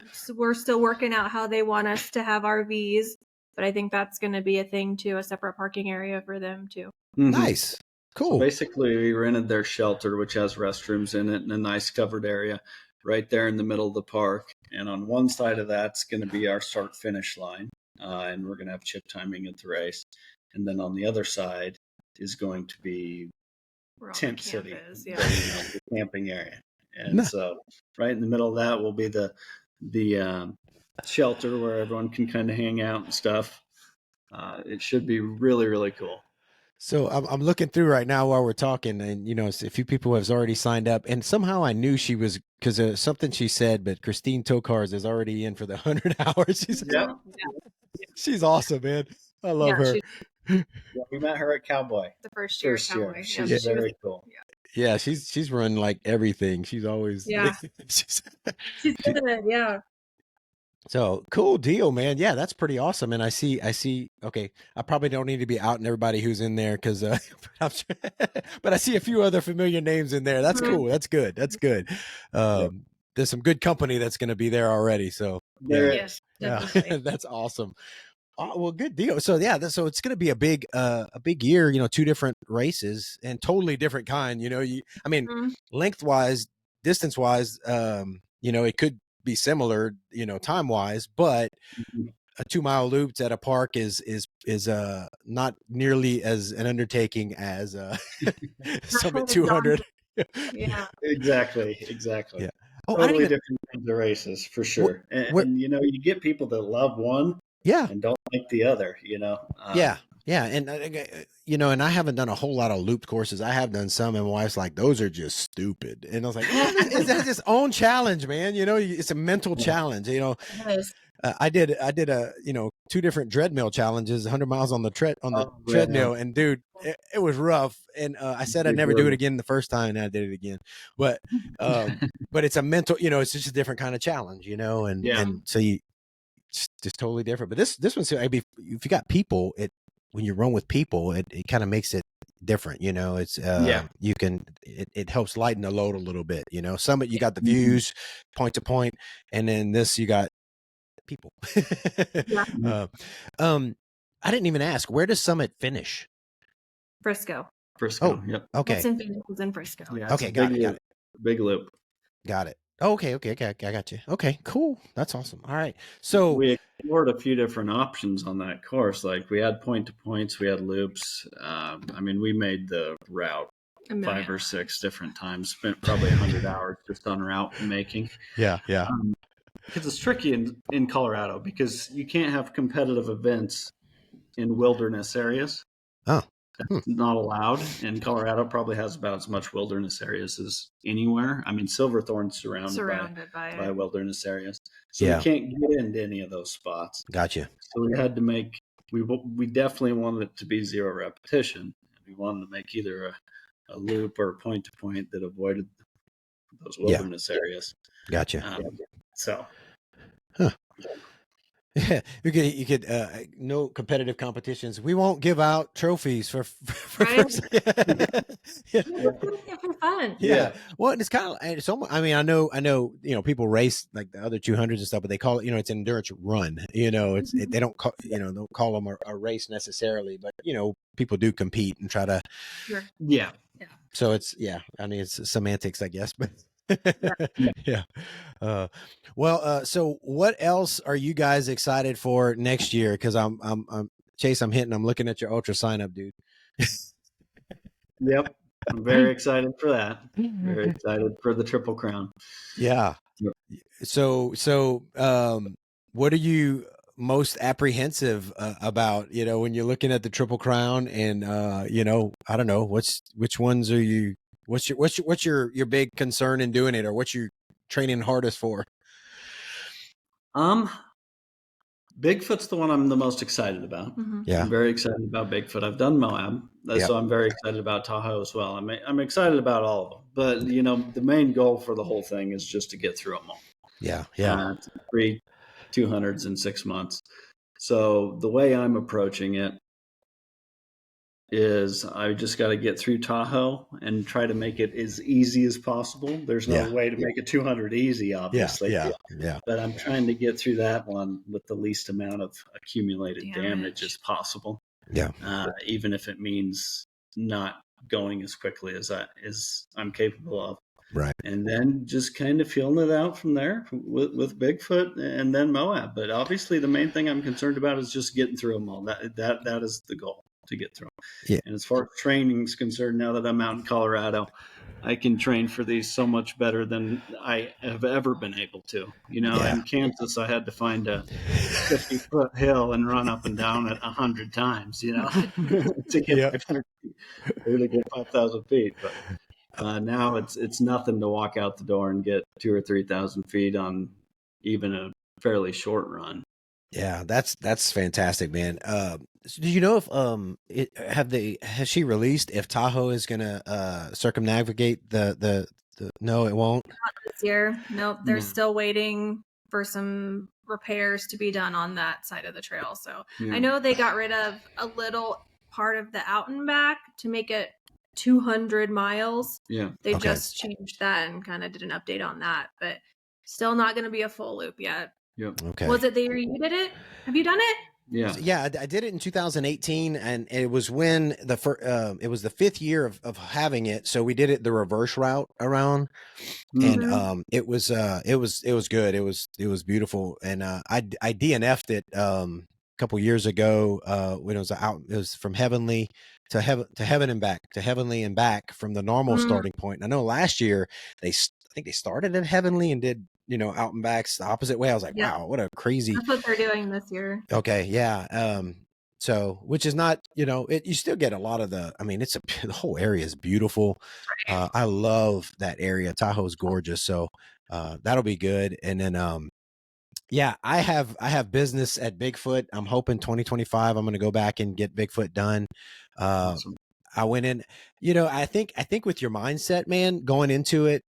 still working out how they want us to have RVs, but I think that's going to be a thing too, a separate parking area for them too. Nice. Cool. So basically, we rented their shelter, which has restrooms in it and a nice covered area right there in the middle of the park. And on one side of that's going to be our start-finish line, and we're going to have chip timing at the race. And then on the other side is going to be Tent City, the camping area. And so right in the middle of that will be the shelter where everyone can kind of hang out and stuff. It should be really, really cool. So I'm looking through right now while we're talking, and a few people have already signed up, and somehow I knew she was, because of something she said, but Christine Tokars is already in for the 100 hours. She's awesome, man. I love her. We met her at Cowboy the first year. She's very cool. Yeah, she's run like everything. She's always she's good. Yeah. So cool deal, man. Yeah, that's pretty awesome. And I see. Okay, I probably don't need to be outing everybody who's in there because, but I see a few other familiar names in there. That's cool. That's good. There's some good company that's going to be there already. So yes, that's awesome. Well, good deal. So so it's going to be a big year. 2 different races and totally different kind. Lengthwise, distance wise, it could be similar, time wise, but a 2-mile loop at a park is not nearly as an undertaking as Summit 200. Yeah, exactly. Yeah. Totally different kinds of races for sure. And you get people that love one, and don't like the other. And and I haven't done a whole lot of looped courses. I have done some, and my wife's like, "Those are just stupid." And I was like, "That's its own challenge, man. It's a mental challenge. I did a 2 different treadmill challenges, 100 miles on the treadmill, and dude, it was rough. And I said I'd never do it again the first time, and I did it again. But but it's a mental, it's just a different kind of challenge, and so it's just totally different. But this one's, if you got people, when you run with people, it kind of makes it different. It's you can, it helps lighten the load a little bit. Summit, you got the views point to point, and then this you got people. I didn't even ask, where does Summit finish? Frisco. Oh, yep. Okay. It's in Frisco. Yeah, okay, got it. Big loop. Got it. Okay, I got you. Okay, cool. That's awesome. All right. So we explored a few different options on that course. Like we had point to points, we had loops. We made the route 5 or 6 different times. Spent probably 100 hours just on route making. Yeah. Because it's tricky in Colorado because you can't have competitive events in wilderness areas. Oh. That's not allowed. And Colorado probably has about as much wilderness areas as anywhere. Silverthorne's surrounded by wilderness areas. So you can't get into any of those spots. Gotcha. So we had to make we definitely wanted it to be 0 repetition. We wanted to make either a loop or a point to point that avoided those wilderness areas. Gotcha. So, yeah, you could no competitive competitions. We won't give out trophies for Right? first. Yeah. For fun. Yeah. Well, it's kind of, it's almost, I mean, I know, people race like the other 200s and stuff, but they call it, it's an endurance run, they don't call, don't call them a race necessarily, but, people do compete and try to, Sure. Yeah. So it's, I mean, it's semantics, I guess, but yeah. So what else are you guys excited for next year? Cause I'm Chase, I'm looking at your ultra sign up, dude. Yep. I'm very excited for that. Very excited for the Triple Crown. Yeah. Yep. So, what are you most apprehensive about, when you're looking at the Triple Crown and, I don't know, which ones are you, what's your big concern in doing it, or what you training hardest for? Bigfoot's the one I'm the most excited about. Yeah. I'm very excited about Bigfoot. I've done Moab, so I'm very excited about Tahoe as well. I'm excited about all of them, but the main goal for the whole thing is just to get through them all. Yeah. 3 200s in 6 months. So the way I'm approaching it is I just got to get through Tahoe and try to make it as easy as possible. There's no way to make a 200 easy, obviously. Yeah. But I'm trying to get through that one with the least amount of accumulated damage as possible. Yeah. Even if it means not going as quickly as I'm capable of. Right. And then just kind of feeling it out from there with Bigfoot and then Moab. But obviously the main thing I'm concerned about is just getting through them all. That is the goal, to get through them. Yeah. And as far as training is concerned, now that I'm out in Colorado, I can train for these so much better than I have ever been able to. In Kansas, I had to find a 50-foot hill and run up and down it 100 times, to get 500 feet, to get 5,000 feet. But now it's nothing to walk out the door and get 2,000 or 3,000 feet on even a fairly short run. Yeah, that's fantastic, man. So do you know if has she released if Tahoe is gonna circumnavigate the no, it won't? Not this year. Nope. They're still waiting for some repairs to be done on that side of the trail. So I know they got rid of a little part of the out and back to make it 200 miles. Yeah. They just changed that and kind of did an update on that, but still not going to be a full loop yet. Yep. Okay. Was it the year you did it? Have you done it? Yeah. Yeah, I did it in 2018, and it was when it was the 5th year of having it. So we did it the reverse route around, and it was good. It was beautiful, and I DNF'd it a couple years ago when it was from Heavenly to Heaven and back, to Heavenly and back from the normal starting point. And I know last year I think they started at Heavenly and did out and backs the opposite way. I was like, wow, what a crazy. That's what they're doing this year. Okay. Yeah. So, which is not, you still get a lot of the whole area is beautiful. I love that area. Tahoe's gorgeous. So, that'll be good. And then, I have business at Bigfoot. I'm hoping 2025, I'm going to go back and get Bigfoot done. Awesome. I went in, I think with your mindset, man, going into it,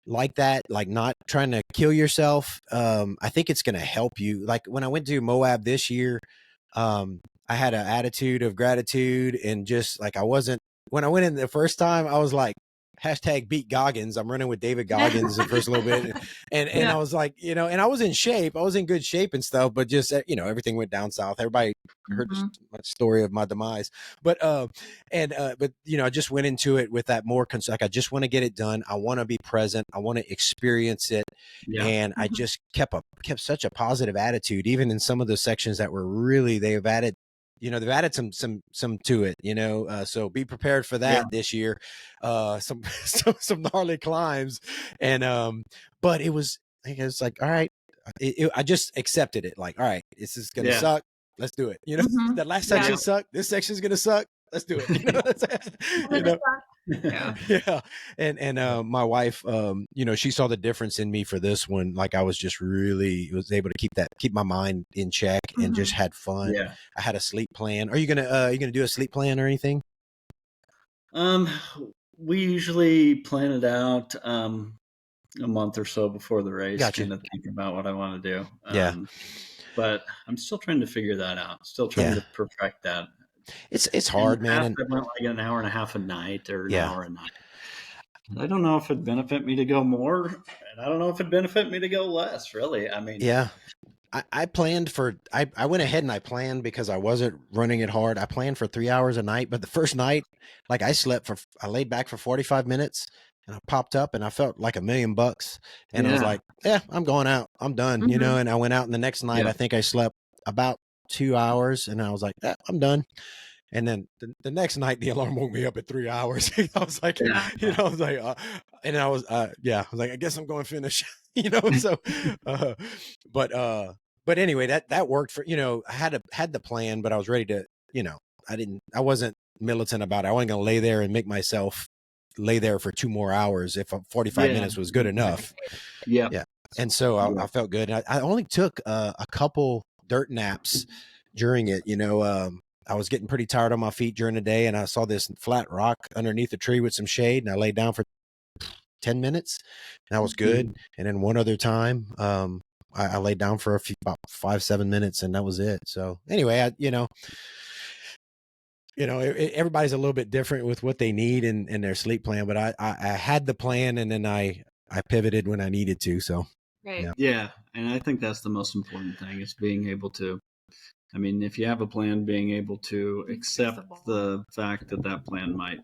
like that, like not trying to kill yourself. I think it's going to help you. Like when I went to Moab this year, I had an attitude of gratitude, and just like when I went in the first time, I was like, #beat Goggins. I'm running with David Goggins the first little bit. And I was like, and I was in shape. I was in good shape and stuff, but just, everything went down south. Everybody heard my story of my demise, but I just went into it with that more like, I just want to get it done. I want to be present. I want to experience it. Yeah. And I just kept such a positive attitude, even in some of the sections that were really, they've added some to it, so be prepared for that this year. Some gnarly climbs, and but it was like, all right, I just accepted it. Like, all right, this is gonna suck. Let's do it. That last section sucked. This section's gonna suck. Let's do it. Yeah. And my wife, she saw the difference in me for this one. Like I was just really was able to keep my mind in check and just had fun. Yeah. I had a sleep plan. Are you gonna do a sleep plan or anything? We usually plan it out a month or so before the race, Gotcha. kind of think about what I want to do. Yeah. But I'm still trying to figure that out. Still trying to perfect that. It's hard, man. I went like an hour and a half a night or an Yeah. hour a night. I don't know if it'd benefit me to go more, and I don't know if it'd benefit me to go less, really. I mean, yeah. I planned for, I went ahead and I planned because I wasn't running it hard. I planned for 3 hours a night, but the first night, like I laid back for 45 minutes and I popped up and I felt like $1,000,000 and I was like, yeah, I'm going out. I'm done, you know? And I went out and the next night, I think I slept about 2 hours and I was like, yeah, I'm done. And then the next night, the alarm woke me up at 3 hours. I was like, I was like, and I was, I was like, I guess I'm going to finish, So, but anyway, that worked for, I had the plan, but I was ready to, I wasn't militant about it. I wasn't going to lay there and make myself lay there for 2 more hours if 45 minutes was good enough. Yeah. And so I felt good. I only took a couple dirt naps during it, I was getting pretty tired on my feet during the day and I saw this flat rock underneath a tree with some shade and I laid down for 10 minutes and that was good. And then one other time, I laid down for about 5-7 minutes and that was it. So anyway, everybody's a little bit different with what they need in their sleep plan, but I had the plan and then I pivoted when I needed to. So, yeah. And I think that's the most important thing is being able to, I mean, if you have a plan, being able to accept the fact that plan might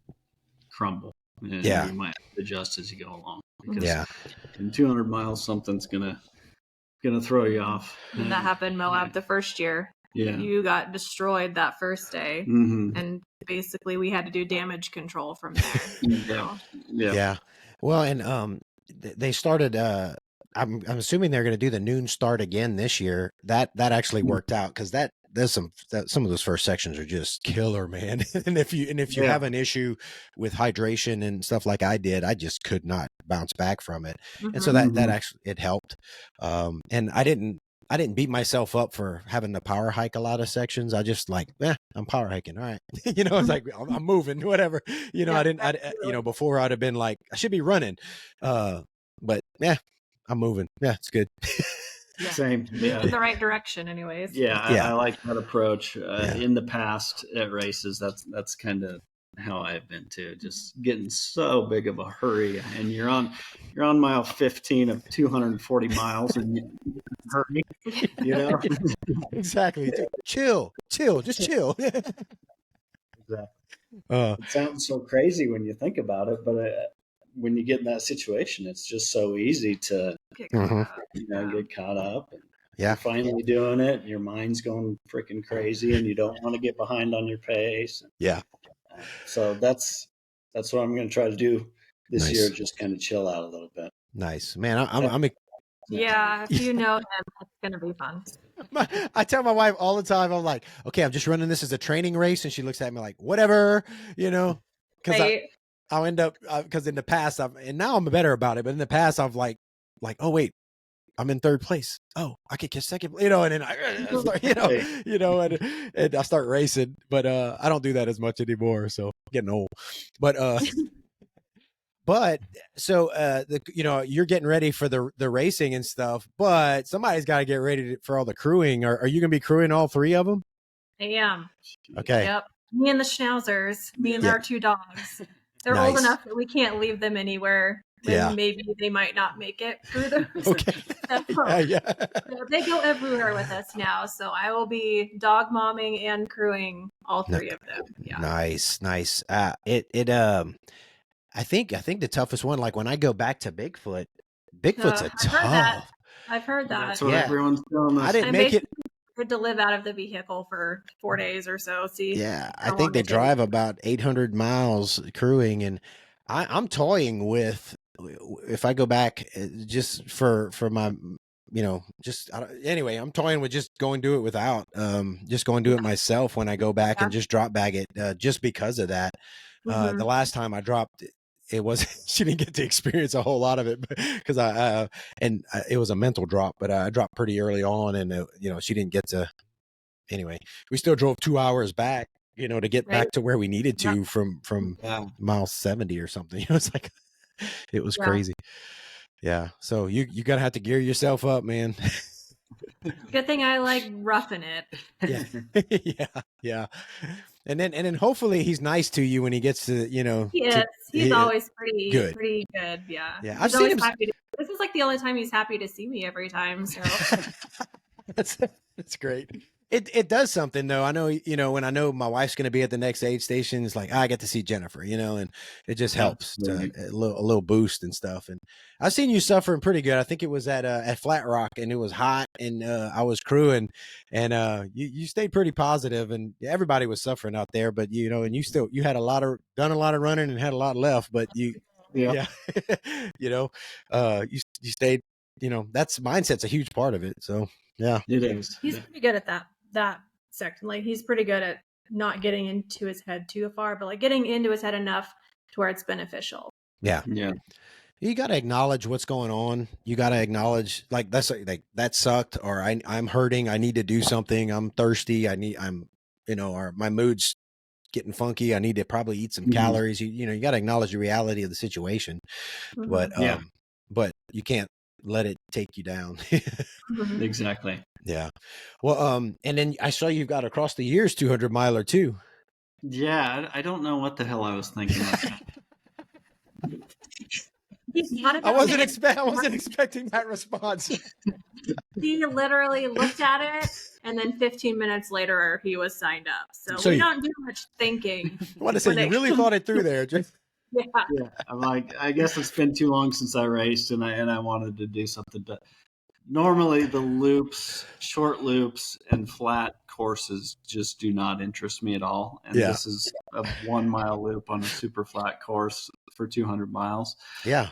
crumble and you might adjust as you go along. Because in 200 miles, something's gonna throw you off. And that happened Moab the first year. Yeah, you got destroyed that first day, and basically we had to do damage control from there. Yeah. Well, and they started. I'm assuming they're going to do the noon start again this year. That actually worked out because there's some of those first sections are just killer, man. and if you have an issue with hydration and stuff like I did, I just could not bounce back from it. And so that actually it helped. And I didn't beat myself up for having to power hike a lot of sections. I just like, I'm power hiking. All right. It's like, I'm moving, whatever, before I'd have been like, I should be running. But I'm moving. Yeah, it's good. Same. Yeah. In the right direction anyways. I like that approach. In the past at races, that's kind of how I've been too. Just getting so big of a hurry, and you're on mile 15 of 240 miles, and hurry. Exactly. Chill, just chill. Exactly. It sounds so crazy when you think about it, but when you get in that situation, it's just so easy to get caught up. And you're finally doing it, and your mind's going freaking crazy, and you don't want to get behind on your pace. Yeah. So that's what I'm going to try to do this year. Just kind of chill out a little bit. Nice, man. I'm if you know him, it's going to be fun. I tell my wife all the time, I'm like, okay, I'm just running this as a training race. And she looks at me like, whatever, because I'll end up, because in the past, and now I'm better about it. But in the past, I've like, oh, wait, I'm in third place. Oh, I could get second, and then I start, and I start racing. But I don't do that as much anymore. So I'm getting old. But so you're getting ready for the racing and stuff, but somebody's got to get ready for all the crewing. Are you going to be crewing all 3 of them? I am. Okay. Yep. Me and the schnauzers, me and our 2 dogs. They're old enough that we can't leave them anywhere. Maybe they might not make it through the So they go everywhere with us now. So I will be dog momming and crewing all 3 of them. Yeah. Nice. I think the toughest one, like when I go back to Bigfoot's a tough. I've heard that. That's what everyone's telling us. I didn't make it. Good to live out of the vehicle for 4 days or so. I think they drive about 800 miles crewing, and I'm toying with, if I go back just for my just anyway, I'm toying with just going do it without, just going do it myself when I go back and just drop bag it, just because of that. The last time I dropped it was she didn't get to experience a whole lot of it because it was a mental drop, but I dropped pretty early on, and she didn't get to. Anyway, we still drove 2 hours back, to get back to where we needed to from mile 70 or something. It's like it was crazy. Yeah, so you gotta have to gear yourself up, man. Good thing I like roughing it. Yeah. And then hopefully he's nice to you when he gets to, he's always pretty good. Yeah. I've seen him. This is like the only time he's happy to see me every time. So that's great. It does something though. I know, when I know my wife's going to be at the next aid station, it's like, I get to see Jennifer, and it just helps a little boost and stuff. And I've seen you suffering pretty good. I think it was at Flat Rock, and it was hot, and I was crewing, and you stayed pretty positive, and everybody was suffering out there, but and you had done a lot of running and had a lot left, but you stayed, that's mindset's a huge part of it. So yeah, it is. He's pretty good at that section. Like he's pretty good at not getting into his head too far, but like getting into his head enough to where it's beneficial. Yeah. You got to acknowledge what's going on. You got to acknowledge that sucked, or I'm hurting. I need to do something. I'm thirsty. Or my mood's getting funky. I need to probably eat some calories. You got to acknowledge the reality of the situation, but you can't let it take you down. Exactly. Yeah. Well, and then I saw you've got across the years 200 miler too. Yeah, I don't know what the hell I was thinking. I wasn't expecting that response. He literally looked at it, and then 15 minutes later, he was signed up. So we don't do much thinking. I want to say you really thought it through there, Jay. Yeah. I'm like, I guess it's been too long since I raced, and I wanted to do something. But normally the short loops, and flat courses just do not interest me at all. And this is a 1 mile loop on a super flat course for 200 miles. Yeah.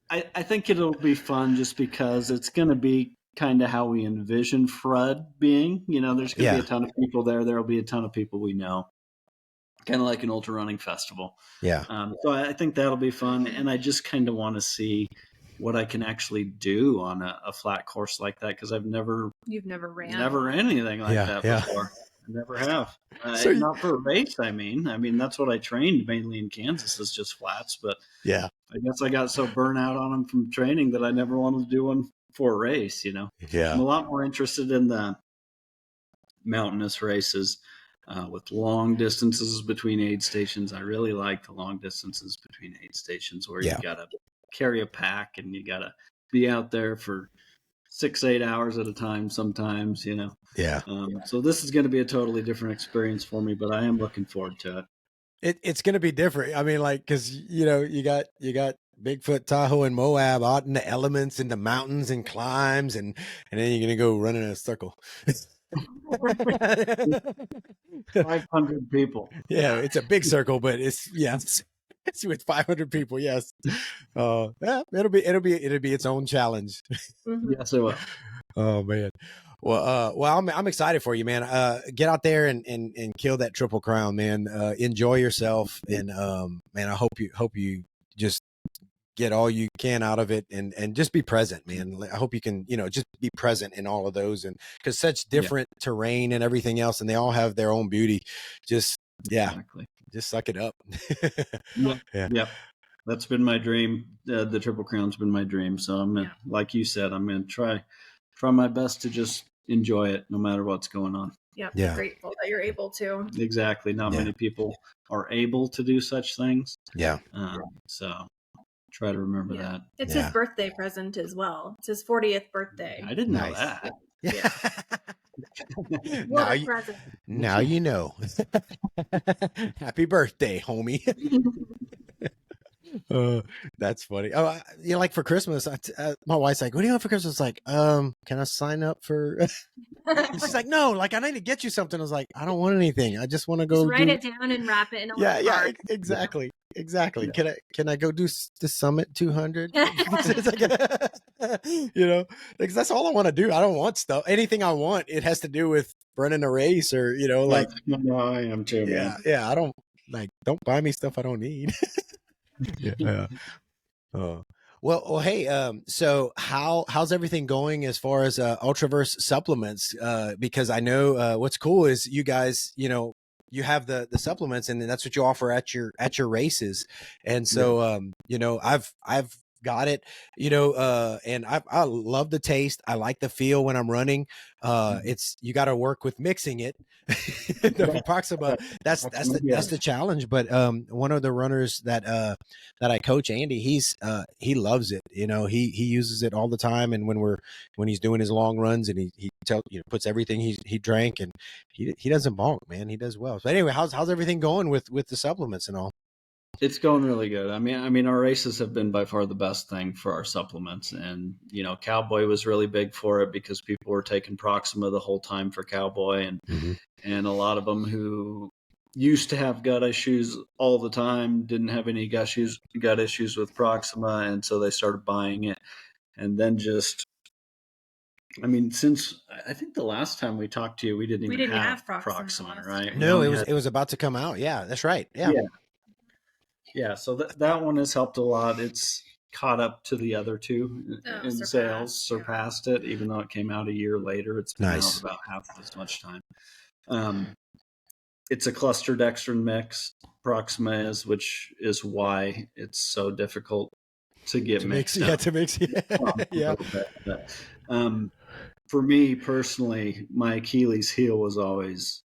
I think it'll be fun just because it's going to be kind of how we envision Fred being. There's going to be a ton of people there. There'll be a ton of people we know. Kind of like an ultra running festival. Yeah. So I think that'll be fun. And I just kind of want to see what I can actually do on a flat course like that. Cause you've never ran anything like that before. I never have. Not for a race. I mean, that's what I trained mainly in Kansas is just flats, but I guess I got so burnt out on them from training that I never wanted to do one for a race, Yeah. I'm a lot more interested in the mountainous races. With long distances between aid stations. I really like the long distances between aid stations where you got to carry a pack and you got to be out there for 6-8 hours at a time sometimes, Yeah. So this is going to be a totally different experience for me, but I am looking forward to it. It's going to be different. I mean, like, cause you got Bigfoot, Tahoe, and Moab out in the elements and the mountains and climbs, and then you're going to go running in a circle. 500 people. Yeah, it's a big circle, but it's with 500 people. Yes. It'll be its own challenge. Yes, it will. Oh man. Well, I'm excited for you, man. Get out there and kill that Triple Crown, man. Enjoy yourself, and man, I hope you just get all you can out of it, and just be present, man. I hope you can, just be present in all of those, and because such different terrain and everything else, and they all have their own beauty. Just just suck it up. Yep. That's been my dream. The Triple Crown's been my dream. So I'm gonna, like you said, I'm gonna try my best to just enjoy it, no matter what's going on. Yeah. Be grateful that you're able to. Exactly. Not many people are able to do such things. Yeah. So try to remember that. It's his birthday present as well. It's his 40th birthday. I didn't know that. Yeah. now you know. Happy birthday, homie. That's funny. Oh, like for Christmas, my wife's like, "What do you want for Christmas?" Like, can I sign up for? She's like, "No, like I need to get you something." I was like, "I don't want anything. I just want to go write it down and wrap it in a yeah, exactly. exactly. Can I go do the Summit 200? It's like, you know, because that's all I want to do. I don't want stuff. Anything I want, it has to do with running a race or, you know, like. No, I am too, man. Yeah. I don't don't buy me stuff I don't need. Yeah. Well, hey, so how's everything going as far as Ultraverse Supplements? Because I know what's cool is you guys, you know, you have the supplements, and that's what you offer at your races. And so, you know, I've got it, you know, and I love the taste. I like the feel when I'm running. It's, you got to work with mixing it. The Proxima, that's the challenge. But one of the runners that I coach, Andy, he loves it. You know, he uses it all the time, and when he's doing his long runs, and he puts everything he drank, and he doesn't bonk, man. He does well. So anyway, how's everything going with the supplements and all? It's going really good. I mean, our races have been by far the best thing for our supplements. And, you know, Cowboy was really big for it because people were taking Proxima the whole time for Cowboy. And a lot of them who used to have gut issues all the time didn't have any gut issues with Proxima. And so they started buying it. And then since I think the last time we talked to you, we didn't even have Proxima, right? No, it was about to come out. Yeah, that's right. Yeah, so that one has helped a lot. It's caught up to the other two in sales, surpassed it, even though it came out a year later. It's been out about half as much time. It's a cluster dextrin mix, Proxima is, which is why it's so difficult to get mixed up. To mix, yeah. For me personally, my Achilles heel was always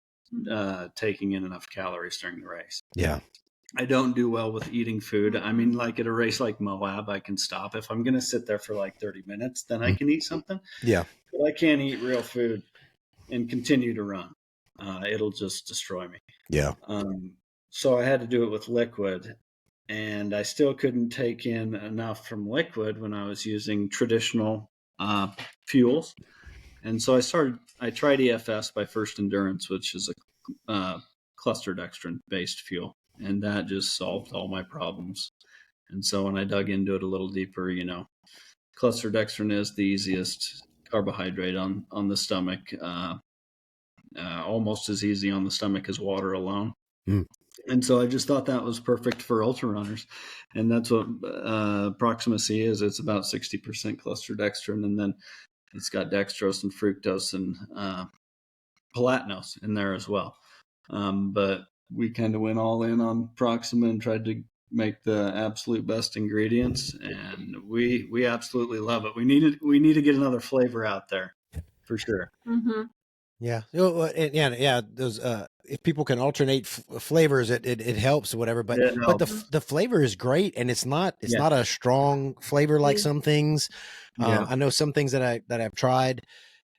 taking in enough calories during the race. Yeah. I don't do well with eating food. I mean, like at a race like Moab, I can stop. If I'm going to sit there for like 30 minutes, then I can eat something. Yeah. But I can't eat real food and continue to run. It'll just destroy me. Yeah. So I had to do it with liquid, and I still couldn't take in enough from liquid when I was using traditional fuels. And so I tried EFS by First Endurance, which is a cluster dextrin based fuel. And that just solved all my problems. And so when I dug into it a little deeper, you know, cluster dextrin is the easiest carbohydrate on the stomach, almost as easy on the stomach as water alone. And so I just thought that was perfect for ultra runners. And that's what Proxima C is. It's about 60% cluster dextrin, and then it's got dextrose and fructose and palatinose in there as well. But we kind of went all in on Proxima and tried to make the absolute best ingredients, and we absolutely love it. We need to get another flavor out there for sure. Yeah. Those if people can alternate flavors, it helps or whatever. But the flavor is great, and it's not a strong flavor like some things. I know some things that I've tried.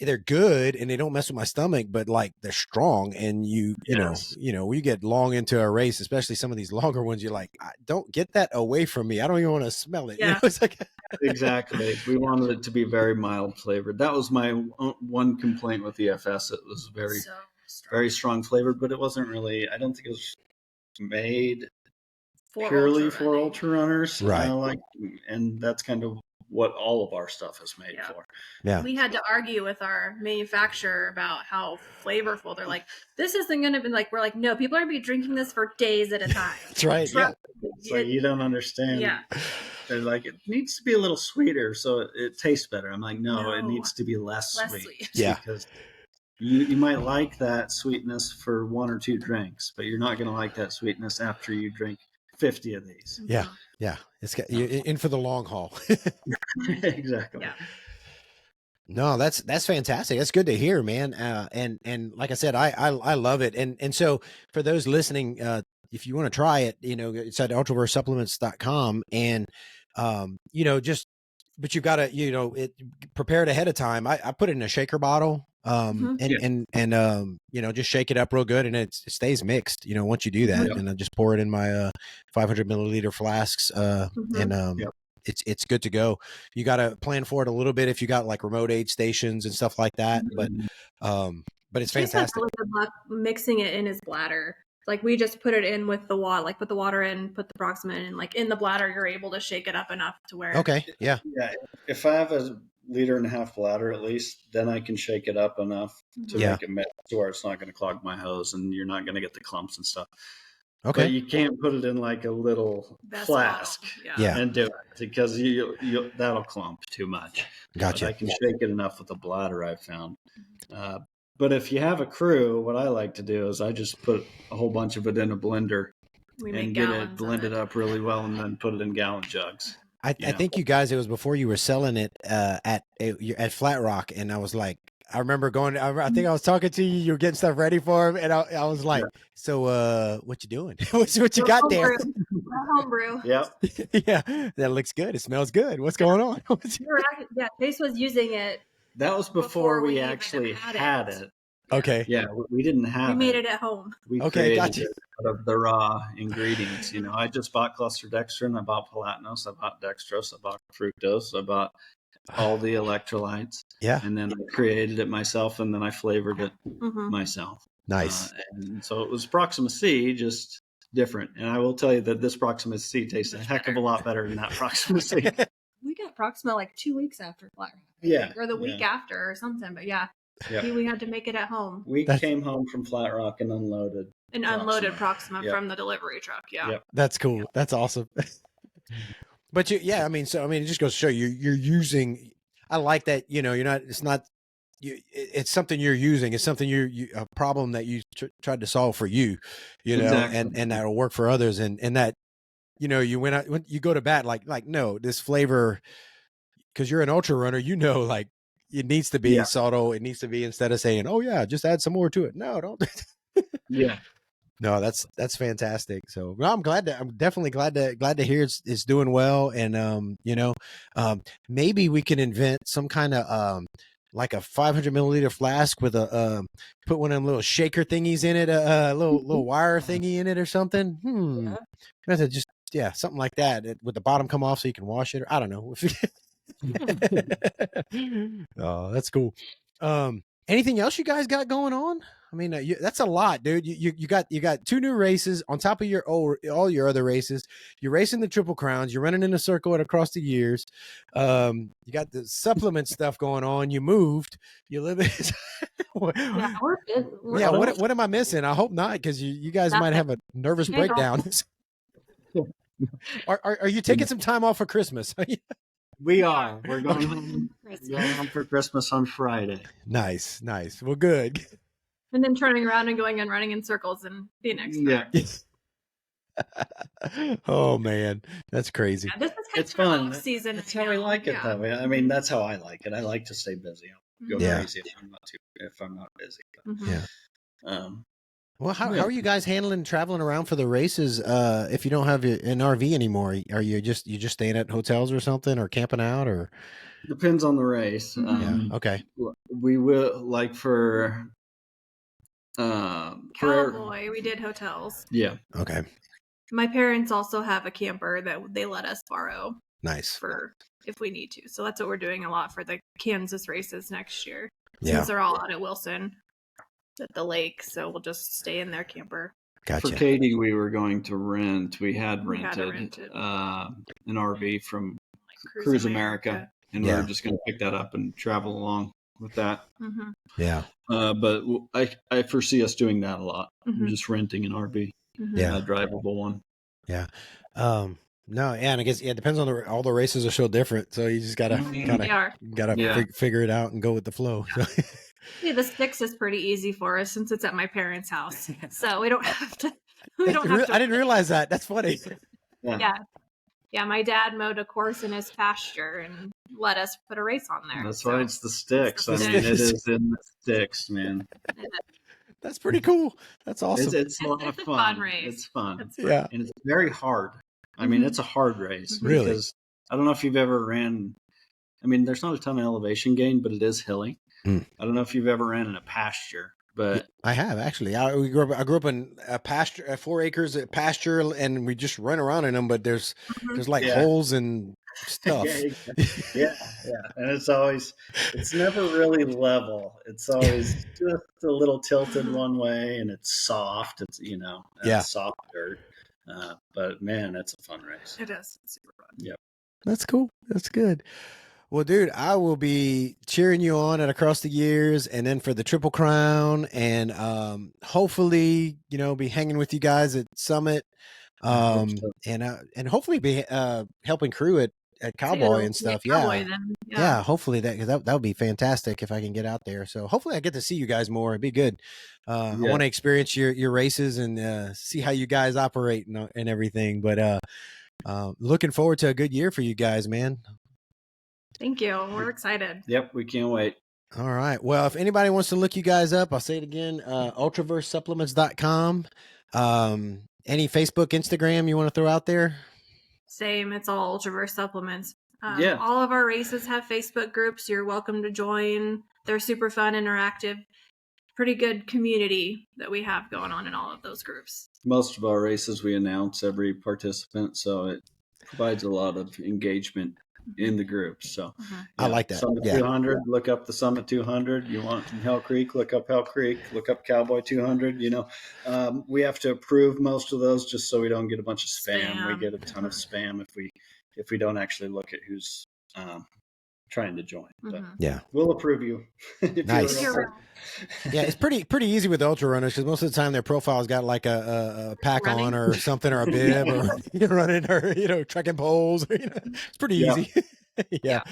They're good and they don't mess with my stomach, but like they're strong, and you know, we get long into a race, especially some of these longer ones. You're like, don't get that away from me. I don't even want to smell it. Yeah. You know, it's like Exactly. We wanted it to be very mild flavored. That was my one complaint with EFS. It was very strong flavored, but it wasn't really. I don't think it was made purely for ultra runners, right? And that's kind of what all of our stuff is made for. Yeah. We had to argue with our manufacturer about how flavorful. They're like, this isn't going to be like, we're like, no, people are going to be drinking this for days at a time. That's right. Yeah. So you don't understand. Yeah. They're like, it needs to be a little sweeter so it tastes better. I'm like, no, it needs to be less sweet. Yeah. Because you might like that sweetness for one or two drinks, but you're not going to like that sweetness after you drink 50 of these. Yeah. Yeah. You're in for the long haul. Exactly. Yeah. No, that's fantastic. That's good to hear, man. And like I said, I love it. And so for those listening, if you want to try it, you know, it's at ultraversesupplements.com, and you know, but you've got to, you know, prepare it ahead of time. I put it in a shaker bottle. And you know, just shake it up real good, and it stays mixed, you know, once you do that. And I just pour it in my 500 milliliter flasks, and it's good to go. You got to plan for it a little bit if you got like remote aid stations and stuff like that. But it's fantastic. Mixing it in his bladder, like we just put it in with the water, like put the water in, put the proxima in, like in the bladder, you're able to shake it up enough to where. Okay. Yeah. Yeah. If I have a 1.5 liter bladder at least, then I can shake it up enough to make it mix to where it's not going to clog my hose and you're not going to get the clumps and stuff. Okay. But you can't put it in like a little flask and do it because you that'll clump too much. Gotcha. But I can shake it enough with the bladder, I've found. But if you have a crew, what I like to do is I just put a whole bunch of it in a blender and get it blended up really well and then put it in gallon jugs. I think you guys, it was before you were selling it at Flat Rock, and I was like, I remember going. I think I was talking to you. You were getting stuff ready for him, and I was like, "So, what you doing? what you got there?" Homebrew. Yep. Yeah, that looks good. It smells good. What's going on? Chase was using it. That was before we actually had it. Okay. Yeah, we didn't have. We made it at home. We created it out of the raw ingredients. You know, I just bought cluster dextrin, I bought palatinose, I bought dextrose, I bought fructose, I bought all the electrolytes. Yeah. And then I created it myself, and then I flavored it myself. Nice. And so it was Proxima C, just different. And I will tell you that this Proxima C tastes a heck of a lot better than that Proxima C. We got Proxima like 2 weeks after Flat Rock. Yeah. Or the week after or something, but yeah. We had to make it at home. We came home from Flat Rock and unloaded. Proxima from the delivery truck. Yeah. Yep. That's cool. That's awesome. But it just goes to show you're using. I like that. You know, you're not. It's not. It's something you're using. It's something a problem that you tried to solve for you. You know, and that'll work for others. And that, you know, you went out when you go to bat like no, this flavor, because you're an ultra runner. You know, like it needs to be subtle. It needs to be, instead of saying, "Oh yeah, just add some more to it." No, don't. Yeah. No, that's fantastic. So I'm definitely glad to hear it's doing well. And you know, maybe we can invent some kind of like a 500 milliliter flask with a put one of them little shaker thingies in it, a little wire thingy in it or something. Something like that with the bottom come off so you can wash it. Or, I don't know. Oh, that's cool. Anything else you guys got going on? I mean, that's a lot, dude. You got 2 new races on top of all your other races. You're racing the Triple Crowns. You're running in a circle across the years. You got the supplement stuff going on. You moved. You live in. What am I missing? I hope not, because you guys might have a nervous breakdown. Are you taking some time off for Christmas? We are. We're going home for Christmas on Friday. Nice. Well, good. And then turning around and going and running in circles and being expert. Yeah. Oh man, that's crazy. Yeah, it's fun. Season. That's how I like it that way. I mean, that's how I like it. I like to stay busy. I'll go crazy if I'm not busy. Mm-hmm. Well, how are you guys handling traveling around for the races? If you don't have an RV anymore, are you just staying at hotels or something, or camping out, or? Depends on the race. Okay. We will, like for Cowboy, we did hotels. Yeah. Okay. My parents also have a camper that they let us borrow. Nice. For if we need to. So that's what we're doing a lot for the Kansas races next year. Yeah. Since they're all out at Wilson at the lake, so we'll just stay in their camper. Gotcha. For Katie, we were going to rent. We had rented an RV from Cruise America, and we were just going to pick that up and travel along with that. Mm-hmm. Yeah. But I foresee us doing that a lot. Just renting an RV. Mm-hmm. A drivable one. Yeah. No, and I guess it depends on all the races are so different, so you just gotta figure it out and go with the flow. So. Yeah, the sticks is pretty easy for us since it's at my parents' house, so we don't have to. I didn't realize that. That's funny. Yeah. My dad mowed a course in his pasture and let us put a race on there. That's why it's the sticks. I mean, it is in the sticks, man. That's pretty cool. That's awesome. It's a lot of fun. Fun race. It's fun. Yeah, and it's very hard. I mean, it's a hard race. Really? Because I don't know if you've ever ran. I mean, there's not a ton of elevation gain, but it is hilly. I don't know if you've ever ran in a pasture, but I have actually. I grew up in a pasture, 4 acres of pasture, and we just run around in them. But there's like holes and stuff. Yeah. And it's never really level. It's always just a little tilted one way, and it's soft. It's, soft dirt. But man, it's a fun race. It is. It's super fun. Yep. That's cool. That's good. Well, dude, I will be cheering you on at Across the Years, and then for the Triple Crown, and hopefully, be hanging with you guys at Summit, and hopefully be helping crew at Cowboy and stuff. Cowboy, yeah. Hopefully that would be fantastic if I can get out there. So hopefully I get to see you guys more. It'd be good. I want to experience your races and see how you guys operate and everything. But looking forward to a good year for you guys, man. Thank you. We're excited. Yep, we can't wait. All right. Well, if anybody wants to look you guys up, I'll say it again, ultraversesupplements.com. Any Facebook, Instagram you want to throw out there? Same. It's all Ultraverse Supplements. All of our races have Facebook groups. You're welcome to join. They're super fun, interactive, pretty good community that we have going on in all of those groups. Most of our races, we announce every participant, so it provides a lot of engagement in the groups. So I like that. Summit 200, look up the Summit 200. You want Hell Creek, look up Hell Creek, look up Cowboy 200. We have to approve most of those just so we don't get a bunch of spam. We get a ton of spam if we don't actually look at who's trying to join. But we'll approve you. Nice. Yeah, it's pretty easy with ultra runners because most of the time their profile's got like a pack on or something, or a bib or running, or trekking poles. It's pretty easy. Yeah.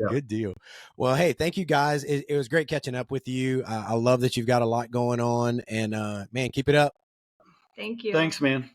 Good deal. Well, hey, thank you guys. It was great catching up with you. I love that you've got a lot going on, and man, keep it up. Thank you. Thanks, man.